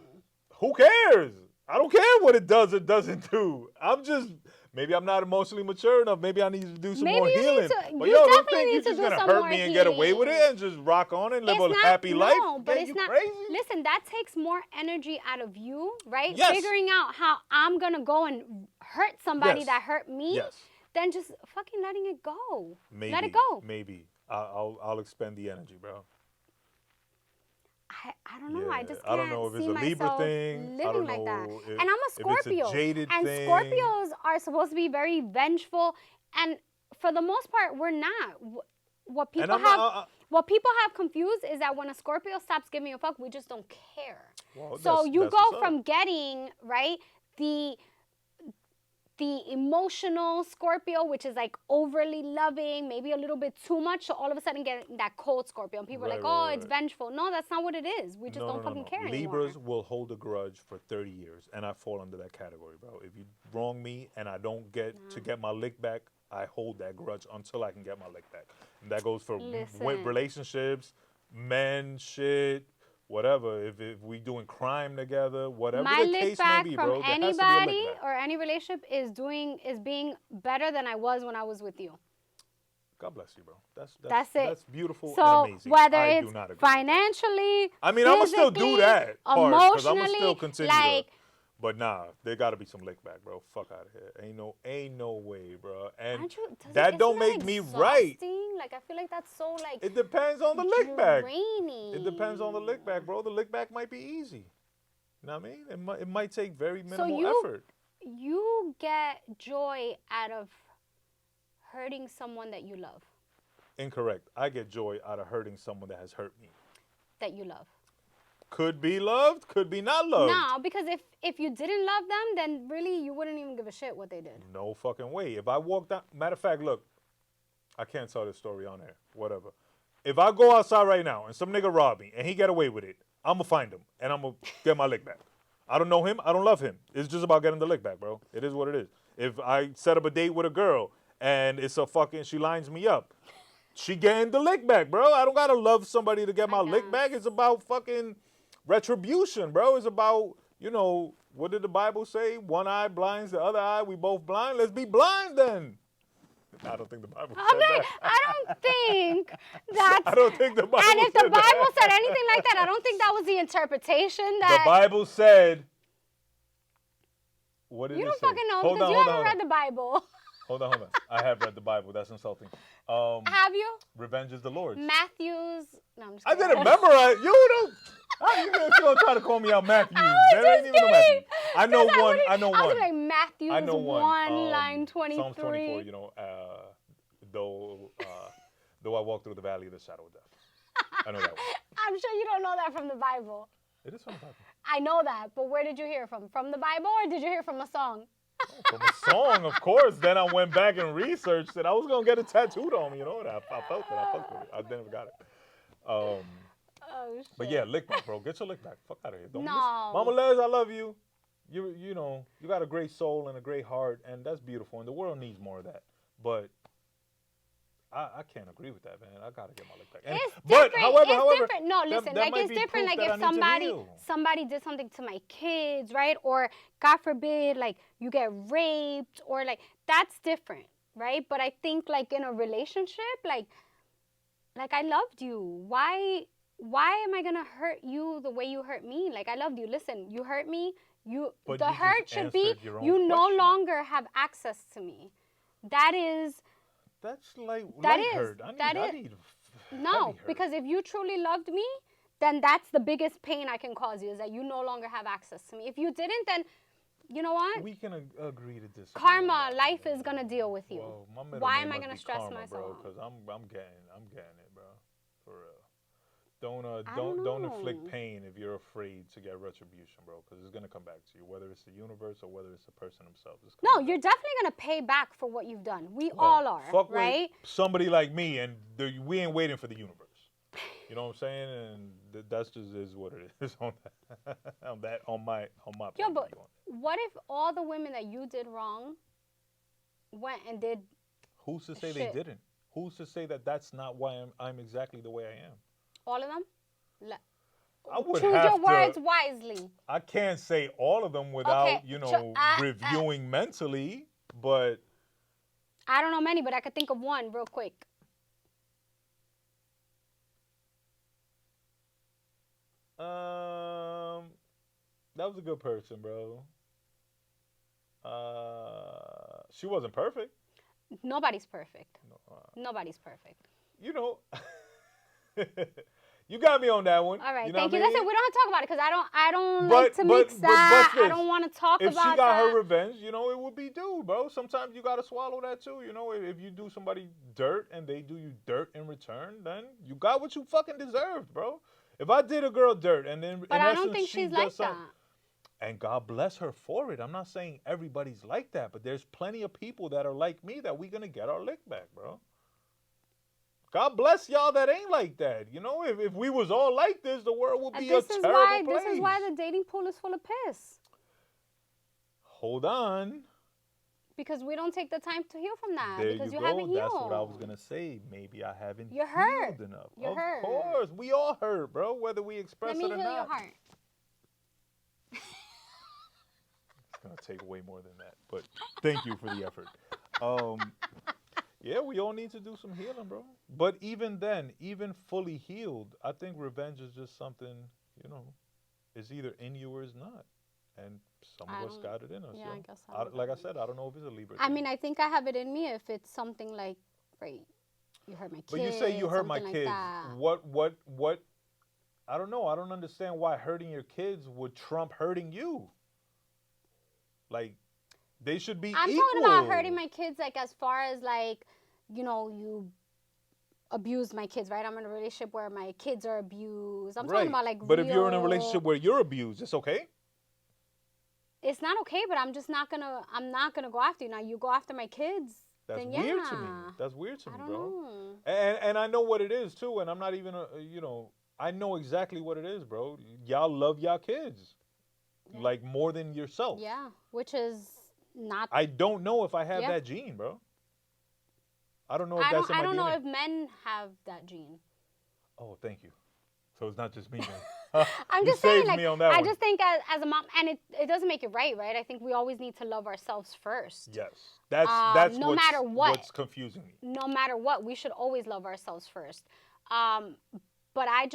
Who cares? I don't care what it does or doesn't do. Maybe I'm not emotionally mature enough. Maybe I need to do some more healing. But you definitely need to do some more healing. You're just gonna hurt me and get away with it and just rock on and live a happy life? No, but it's not. Crazy? Listen, that takes more energy out of you, right? Yes. Figuring out how I'm gonna go and hurt somebody that hurt me, than just fucking letting it go. Maybe, let it go. Maybe I'll expend the energy, bro. I don't know. I just can't I don't know if it's a Libra thing. Living like that. And I'm a Scorpio. If it's a jaded and thing. Scorpios are supposed to be very vengeful, and for the most part, we're not. What people have confused is that when a Scorpio stops giving a fuck, we just don't care. Well, so you go from getting, right, the emotional Scorpio, which is like overly loving, maybe a little bit too much, so all of a sudden getting that cold Scorpio. And people are like, oh, it's vengeful. No, that's not what it is. We just don't fucking care anymore. Libras will hold a grudge for 30 years, and I fall under that category, bro. If you wrong me and I don't get to get my lick back, I hold that grudge until I can get my lick back. And that goes for relationships, men, shit, whatever. If we doing crime together, whatever my the case may be, bro. My lick back from anybody or any relationship is being better than I was when I was with you. God bless you, bro. That's it. That's beautiful so and amazing. Whether it's financially, I mean, I'm gonna still do that part because I'm gonna still continue. Like, but nah, there gotta be some lick back, bro. Fuck out of here. Ain't no way, bro. And that don't make me right. Like, I feel like that's so like. It depends on the lick back. Draining. It depends on the lick back, bro. The lick back might be easy. You know what I mean? It might take very minimal effort. You get joy out of hurting someone that you love. Incorrect. I get joy out of hurting someone that has hurt me. That you love. Could be loved, could be not loved. No, because if you didn't love them, then really you wouldn't even give a shit what they did. No fucking way. If I walked out, matter of fact, look, I can't tell this story on air, whatever. If I go outside right now and some nigga rob me and he get away with it, I'm going to find him and I'm going to get my lick back. I don't know him, I don't love him. It's just about getting the lick back, bro. It is what it is. If I set up a date with a girl and she lines me up, she getting the lick back, bro. I don't got to love somebody to get my lick back. It's about fucking retribution, bro. It's about you know, what did the Bible say? One eye blinds the other eye. We both blind. Let's be blind then. I don't think the Bible said Okay, that. I don't think that's. I don't think the Bible And if the said Bible that. said anything like that, I don't think that was the interpretation that. The Bible said. What did You it don't say? fucking know Hold because on, you hold haven't on, read the Bible. hold on. I have read the Bible. That's insulting. Have you? Revenge is the Lord's. Matthew's. No, I'm just I kidding. didn't memorize. You don't. How you gonna try to call me out Matthew? I was That just ain't even no kidding. Matthew. I know 'Cause one. I know I was one. like Matthew's I know one. 1, line 23. Psalms 24. You know, though I walk through the valley of the shadow of death. I know that one. I'm sure you don't know that from the Bible. It is from the Bible. I know that, but where did you hear it from? From the Bible, or did you hear it from a song? From a song, of course. Then I went back and researched it. I was gonna get it tattooed on me. You know what? I felt it. I fucked with it. I never got it. Oh, shit. But yeah, lick back, bro. Get your lick back. Fuck out of here. Don't No. Mama Les, I love you. You know, you got a great soul and a great heart, and that's beautiful. And the world needs more of that. But I can't agree with that, man. I gotta get my lick back. And, It's but different. however, It's different. No, listen, that like might it's be different. proof Like that if I need to heal. somebody did something to my kids, right? Or God forbid, like you get raped, or like that's different, right? But I think like in a relationship, like I loved you. Why am I gonna hurt you the way you hurt me? Like I loved you. Listen, you hurt me. But The you hurt just should be answered your own you no question. longer have access to me. That is. That's like That light is- hurt. that I is- need No, heavy hurt. because if you truly loved me, then that's the biggest pain I can cause you, is that you no longer have access to me. If you didn't, then you know what? We can agree to disagree. Karma, on that, life man. is gonna deal with you. Well, my middle Why name am I must gonna be stress Karma, myself bro? out? Because I'm getting it, bro. For real. Don't don't inflict know. pain if you're afraid to get retribution, bro. Because it's gonna come back to you, whether it's the universe or whether it's the person themselves. It's No, coming you're back. definitely gonna pay back for what you've done. We Well, all are, fuck right? with somebody like me, and we ain't waiting for the universe. You know what I'm saying? And that's just is what it is on that on my Yo, point but of view on it. what if all the women that you did wrong went and did? Who's to say Shit. they didn't? Who's to say that that's not why I'm exactly the way I am? All of them? I would Choose have your to. words wisely. I can't say all of them without, Okay, reviewing mentally, but I don't know many, but I could think of one real quick. that was a good person, bro. She wasn't perfect. Nobody's perfect. No, Nobody's perfect. you know, you got me on that one. All right, you know thank what you. I mean? Listen, we don't have to talk about it because I don't But- like to but- mix but- that. but I don't want to talk If about she got that. her revenge, you know, it would be due, bro. Sometimes you gotta swallow that too. You know, if you do somebody dirt and they do you dirt in return, then you got what you fucking deserved, bro. If I did a girl dirt and then But in I don't essence think she she's does like something, that. and God bless her for it. I'm not saying everybody's like that, but there's plenty of people that are like me that we gonna get our lick back, bro. God bless y'all that ain't like that. You know, if we was all like this, the world would And be a terrible place. this is why the dating pool is full of piss. Hold on. Because we don't take the time to heal from that. There because you you go. haven't healed. That's what I was gonna say. Maybe I haven't You're hurt. healed enough. You're of hurt. course, we all hurt, bro. Whether we express Let me it or heal not. your heart. It's gonna take way more than that. But thank you for the effort. Yeah, we all need to do some healing, bro. But even then, even fully healed, I think revenge is just something, you know, is either in you or is not. And some I of us don't- got it in us. yeah, yo. I guess I don't Like I know. said, I don't know if it's a Libra I thing. mean, I think I have it in me if it's something like, right, you hurt my kids. But you say you hurt my something kids. Like that. What? I don't know. I don't understand why hurting your kids would trump hurting you. Like, they should be I'm equal. talking about hurting my kids, like as far as like, you know, you abuse my kids, right? I'm in a relationship where my kids are abused. I'm talking about like. But if you're in a real- relationship where you're abused, it's okay. it's not okay, but I'm not gonna go after you. Now you go after my kids. That's then weird to me. yeah. That's weird to me, I don't bro. know. And I know what it is too. And I'm not even you know, I know exactly what it is, bro. Y'all love y'all kids, Yeah. like more than yourself. Yeah, which is not. I don't know if I have Yeah. that gene, bro. I don't know if I that's don't. in my I don't know DNA. if men have that gene. Oh, thank you. So it's not just me, then. I'm You just saying, saved like, me on that I one. just think as a mom, and it doesn't make it right, right? I think we always need to love ourselves first. Yes, that's No matter what. what's confusing me. No matter what, we should always love ourselves first. But I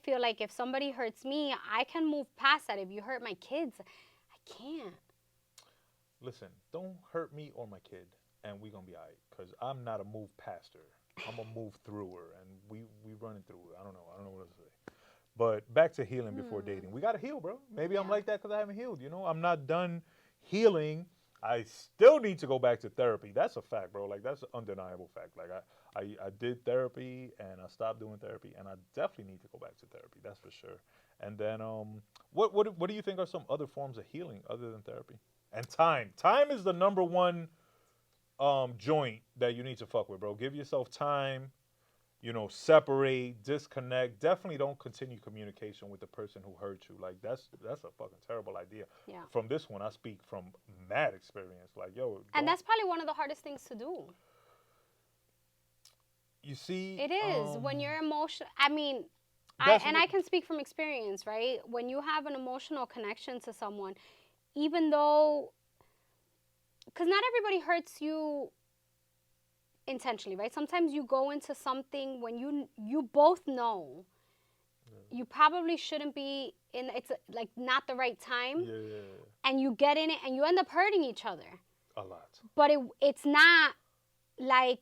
feel like if somebody hurts me, I can move past that. If you hurt my kids, I can't. Listen, don't hurt me or my kid, and we gonna be alright. Cause I'm not a move past her. I'm a move through her, and we running through it. I don't know what to say. But back to healing before dating. We gotta heal, bro. Maybe I'm Yeah. like that because I haven't healed. You know, I'm not done healing. I still need to go back to therapy. That's a fact, bro. Like that's an undeniable fact. Like I did therapy and I stopped doing therapy, and I definitely need to go back to therapy. That's for sure. And then what do you think are some other forms of healing other than therapy? And time. Time is the number one joint that you need to fuck with, bro. Give yourself time. You know, separate, disconnect. Definitely don't continue communication with the person who hurt you. Like that's a fucking terrible idea. Yeah. From this one, I speak from mad experience. Like, yo, And that's probably one of the hardest things to do. you see, It is when you're emotional. I mean, that's I can speak from experience, right? When you have an emotional connection to someone, even though, because not everybody hurts you intentionally, right? Sometimes you go into something when you both know you probably shouldn't be in. It's like not the right time, yeah, and you get in it, and you end up hurting each other. a lot. But it's not like,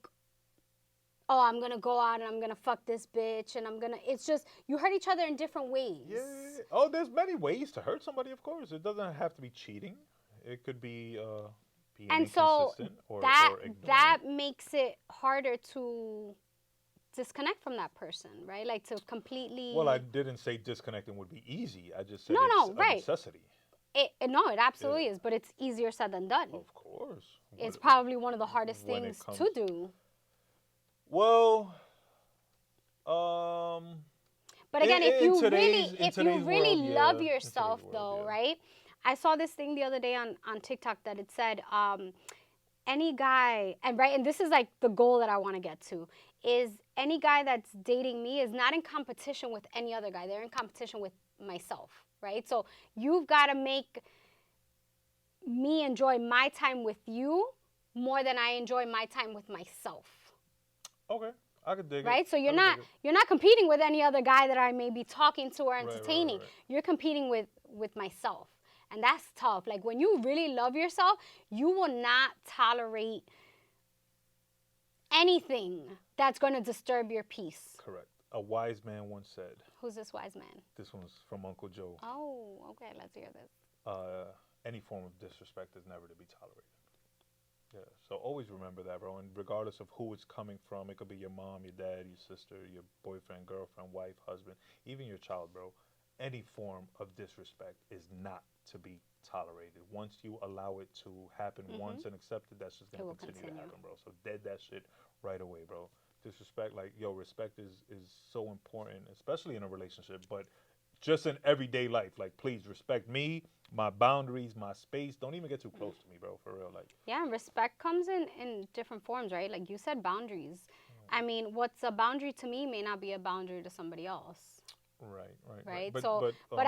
oh, I'm gonna go out and I'm gonna fuck this bitch and I'm gonna. It's just you hurt each other in different ways. Yeah. Oh, there's many ways to hurt somebody. Of course, it doesn't have to be cheating. It could be being And so inconsistent or ignoring. that makes it harder to disconnect from that person, right? Like to completely. Well, I didn't say disconnecting would be easy. I just said No, it's a right. necessity. No, it absolutely is, but it's easier said than done. Of course. It's probably one of the hardest when it things comes- to do. Well, But again, in if you today's really world, love yeah. In yourself, today's though, world, yeah. right? I saw this thing the other day on TikTok that it said, any guy, and this is like the goal that I want to get to, is any guy that's dating me is not in competition with any other guy. They're in competition with myself, right? So you've got to make me enjoy my time with you more than I enjoy my time with myself. Okay, I could dig it. Right? So I you're could not dig it. you're not competing with any other guy that I may be talking to or entertaining. right. You're competing with myself. And that's tough. Like when you really love yourself, you will not tolerate anything that's going to disturb your peace. Correct. A wise man once said. Who's this wise man? This one's from Uncle Joe. Oh, okay. Let's hear this. Any form of disrespect is never to be tolerated. Yeah. So always remember that, bro. And regardless of who it's coming from, it could be your mom, your dad, your sister, your boyfriend, girlfriend, wife, husband, even your child, bro. Any form of disrespect is not to be tolerated. Once you allow it to happen once and accept it, that's just going to continue to happen, bro. So dead that shit right away, bro. Disrespect, like, yo, respect is so important, especially in a relationship, but just in everyday life. Like, please respect me, my boundaries, my space. Don't even get too close to me, bro, for real. Like, yeah, and respect comes in different forms, right? Like you said, boundaries. I mean, what's a boundary to me may not be a boundary to somebody else. Right. But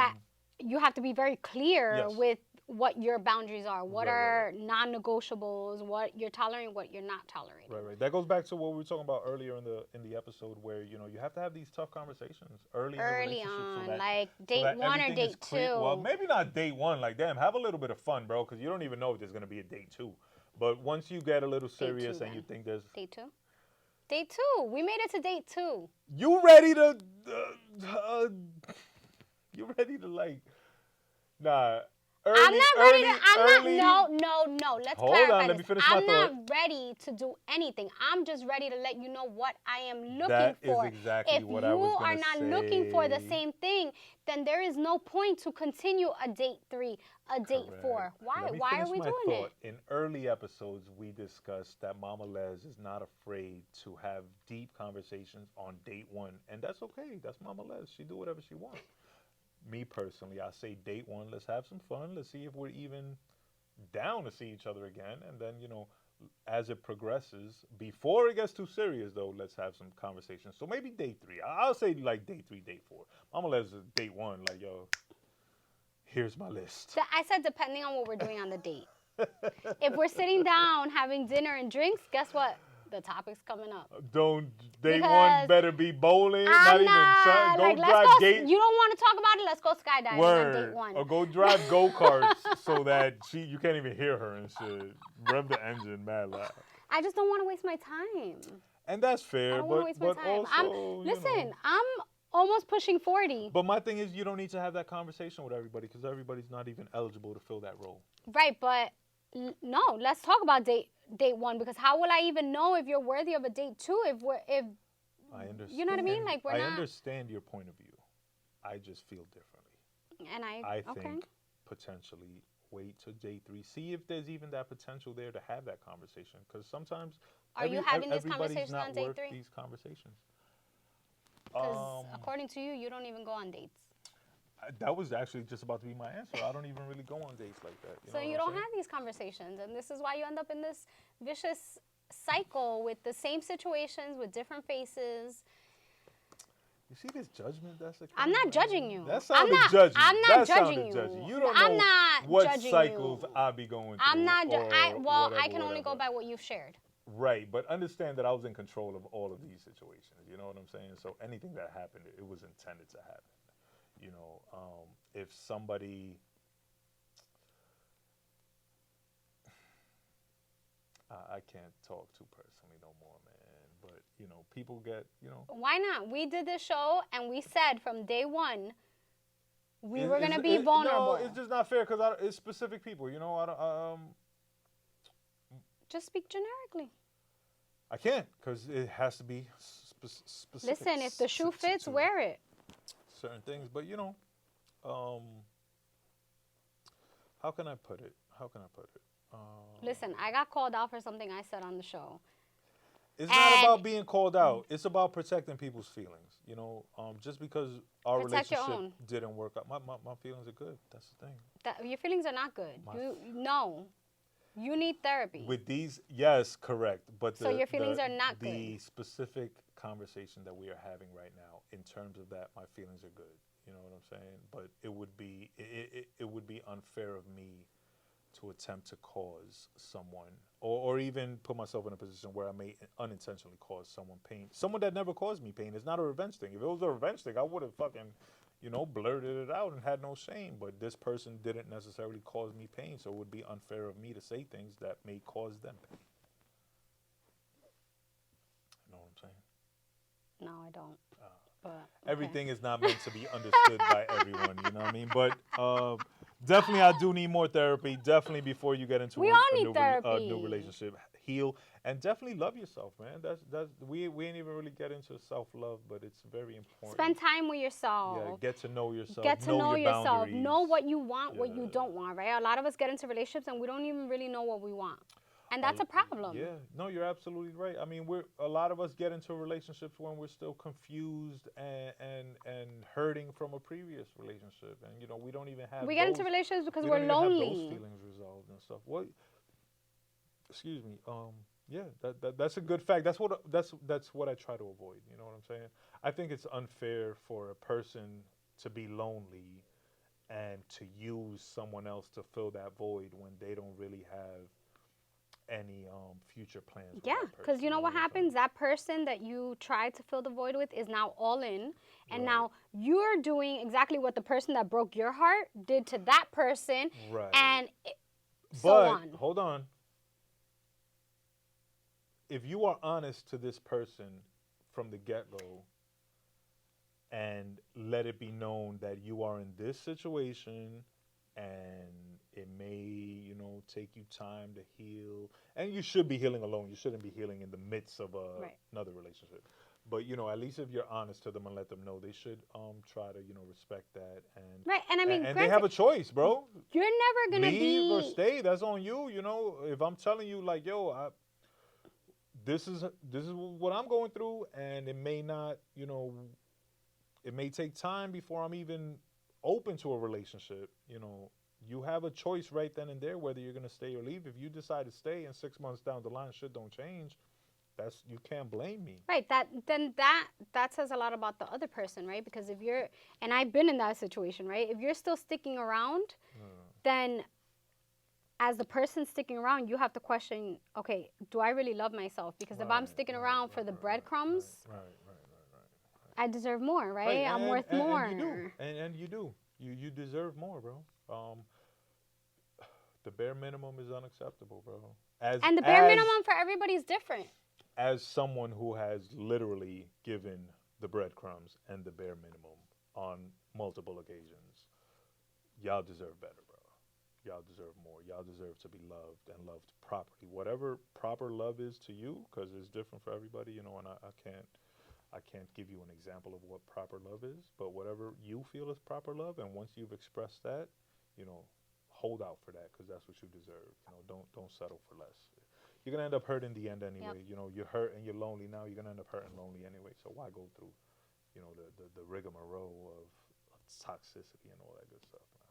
you have to be very clear Yes. with what your boundaries are. What Right, are non-negotiables? What you're tolerating, what you're not tolerating. Right. That goes back to what we were talking about earlier in the episode, where you have to have these tough conversations early in the relationship, on, so that, like so date that one or everything is date clear. two. Well, maybe not date one. Like, damn, have a little bit of fun, bro, because you don't even know if there's gonna be a date two. But once you get a little serious and you think there's Date two? Date two. We made it to date two. you ready to you ready to like nah. Early, I'm not ready early, to. early, No. Let's Hold clarify on, let this. me finish my I'm thought. not ready to do anything. I'm just ready to let you know what I am looking That is for. exactly if what you I was are gonna not looking for the say. same thing, then there is no point to continue a date 3, a date 4. Why? Let me Why are finish we my doing thought. it? In early episodes, we discussed that Mama Les is not afraid to have deep conversations on date one, and that's okay. That's Mama Les. She do whatever she wants. Me personally, I say date one. Let's have some fun. Let's see if we're even down to see each other again, and then as it progresses, before it gets too serious, though, let's have some conversations. So maybe date 3. I'll say like date 3, date 4. I'm gonna let date 1. Like, yo, here's my list. I said depending on what we're doing on the date. If we're sitting down having dinner and drinks, guess what? The topic's coming up. Don't date Because 1 better be bowling, I'm not even go let's drive go. gate. You don't want to talk about it? Let's go skydiving on date 1. Or go drive go-karts so that you can't even hear her and shit. Rev the engine mad loud. I just don't want to waste my time. And that's fair, I don't want to waste my time. also, Listen, I'm almost pushing 40. But my thing is, you don't need to have that conversation with everybody because everybody's not even eligible to fill that role. Right, but no, let's talk about date 1, because how will I even know if you're worthy of a date 2 if I understand. you know what I mean? Like I understand your point of view. I just feel differently. And I think potentially wait to date 3. See if there's even that potential there to have that conversation. Because sometimes are you having these everybody's conversations not on date worth 3? these conversations. Because according to you, you don't even go on dates. That was actually just about to be my answer. I don't even really go on dates like that. So you don't have these conversations, and this is why you end up in this vicious cycle with the same situations with different faces. You see this judgment that's occurring? I'm not judging you. That sounded judgy. I'm not judging you. You don't I'm know not what judging cycles you. I be going through. I'm not. I can only whatever. go by what you've shared. Right, but understand that I was in control of all of these situations. You know what I'm saying? So anything that happened, it was intended to happen. You know, if somebody, I can't talk too personally no more, man. But you know, people get, you know. Why not? We did this show, and we said from day 1 we were gonna be vulnerable. No, it's just not fair because it's specific people. You know, I don't. Just speak generically. I can't because it has to be specific. Listen, if the shoe fits, wear it. Certain things, but you know, how can I put it? Listen, I got called out for something I said on the show. It's not about being called out. It's about protecting people's feelings. You know, just because our relationship didn't work out, my feelings are good. That's the thing. Your feelings are not good. You need therapy. With these, yes, correct. But so your feelings are not good. The specific conversation that we are having right now, in terms of that, my feelings are good. You know what I'm saying? But it would be unfair of me to attempt to cause someone, or even put myself in a position where I may unintentionally cause someone pain. Someone that never caused me pain. It's not a revenge thing. If it was a revenge thing, I would have fucking, you know, blurted it out and had no shame. But this person didn't necessarily cause me pain, so it would be unfair of me to say things that may cause them pain. You know what I'm saying? No, I don't. But okay. Everything is not meant to be understood by everyone, you know what I mean? But definitely I do need more therapy. Definitely before you get into a new relationship, heal and definitely love yourself, man. That's we ain't even really get into self-love, but it's very important. Spend time with yourself. Yeah, get to know yourself. Get to know yourself. Boundaries. Know what you want, what you don't want, right? A lot of us get into relationships and we don't even really know what we want. And that's a problem. Yeah, no, you're absolutely right. I mean, a lot of us get into relationships when we're still confused and hurting from a previous relationship, and you know we don't even have. We get into relationships because we're lonely. Have those feelings resolved and stuff. What? Excuse me. Yeah, that's a good fact. That's what I try to avoid. You know what I'm saying? I think it's unfair for a person to be lonely and to use someone else to fill that void when they don't really have any future plans. Yeah, because you know what happens? That person that you tried to fill the void with is now all in, and now you're doing exactly what the person that broke your heart did to that person, and so on. Hold on. If you are honest to this person from the get-go and let it be known that you are in this situation and it may, you know, take you time to heal. And you should be healing alone. You shouldn't be healing in the midst of another relationship. But, you know, at least if you're honest to them and let them know, they should try to, you know, respect that. And I mean, and they have a choice, bro. You're never going to leave or stay. That's on you, you know. If I'm telling you, like, yo, this is what I'm going through, and it may not, you know, it may take time before I'm even open to a relationship, you know. you have a choice right then and there whether you're gonna stay or leave. If you decide to stay and 6 months down the line shit don't change, you can't blame me. Right. That says a lot about the other person, right? Because if you're, and I've been in that situation, right? If you're still sticking around, then as the person sticking around, you have to question, okay, do I really love myself? Because if I'm sticking around for the breadcrumbs, I deserve more, right? I'm worth more. And you do. And you do. You deserve more, bro. The bare minimum is unacceptable, bro. And the bare minimum for everybody is different. As someone who has literally given the breadcrumbs and the bare minimum on multiple occasions, y'all deserve better, bro. Y'all deserve more. Y'all deserve to be loved and loved properly. Whatever proper love is to you, because it's different for everybody, you know, and I can't give you an example of what proper love is, but whatever you feel is proper love, and once you've expressed that, you know, hold out for that, because that's what you deserve. You know, don't settle for less. You're gonna end up hurt in the end anyway. Yep. You know, you're hurt and you're lonely now. You're gonna end up hurt and lonely anyway. So why go through, you know, the rigmarole of toxicity and all that good stuff, man.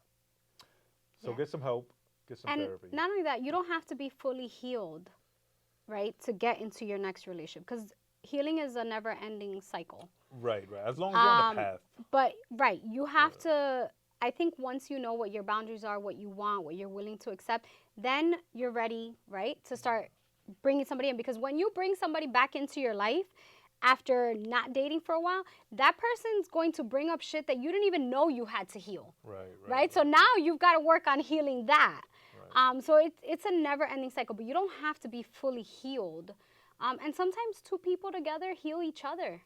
So get some help, get some therapy. Not only that, you don't have to be fully healed, right, to get into your next relationship, because healing is a never-ending cycle. Right. As long as you're on the path. But you have to. I think once you know what your boundaries are, what you want, what you're willing to accept, then you're ready, right, to start bringing somebody in. Because when you bring somebody back into your life after not dating for a while, that person's going to bring up shit that you didn't even know you had to heal. Right? So now you've got to work on healing that. Right. So it's a never-ending cycle, but you don't have to be fully healed. And sometimes two people together heal each other.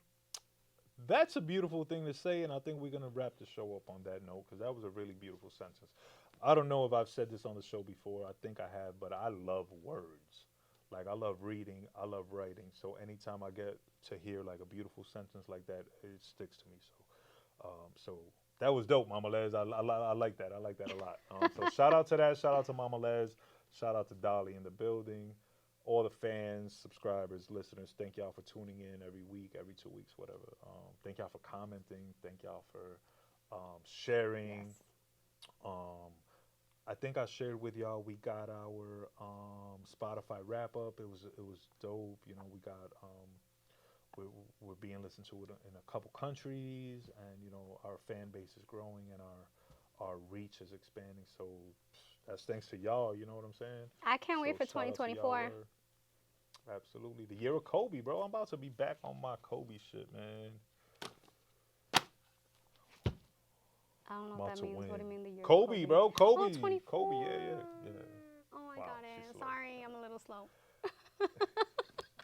That's a beautiful thing to say, and I think we're going to wrap the show up on that note, because that was a really beautiful sentence. I don't know if I've said this on the show before. I think I have, but I love words. Like, I love reading. I love writing. So anytime I get to hear, like, a beautiful sentence like that, it sticks to me. So that was dope, Mama Les. I like that. I like that a lot. So shout out to that. Shout out to Mama Les. Shout out to Dolly in the building. All the fans, subscribers, listeners, thank y'all for tuning in every week, every 2 weeks, whatever. Thank y'all for commenting. Thank y'all for sharing. Yes. I think I shared with y'all, we got our Spotify wrap up. It was dope. You know, we got we're being listened to in a couple countries, and you know, our fan base is growing and our reach is expanding. So that's thanks to y'all. You know what I'm saying? I can't wait for 2024. Absolutely, the year of Kobe, bro. I'm about to be back on my Kobe shit, man. I don't know what that means. Win. What do you mean the year? Kobe, bro. Kobe. Oh, 24. Kobe, yeah. Oh, I got it. Sorry, I'm a little slow.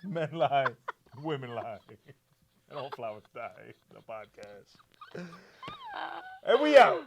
Men lie, women lie, and all flowers die. The podcast. And we out.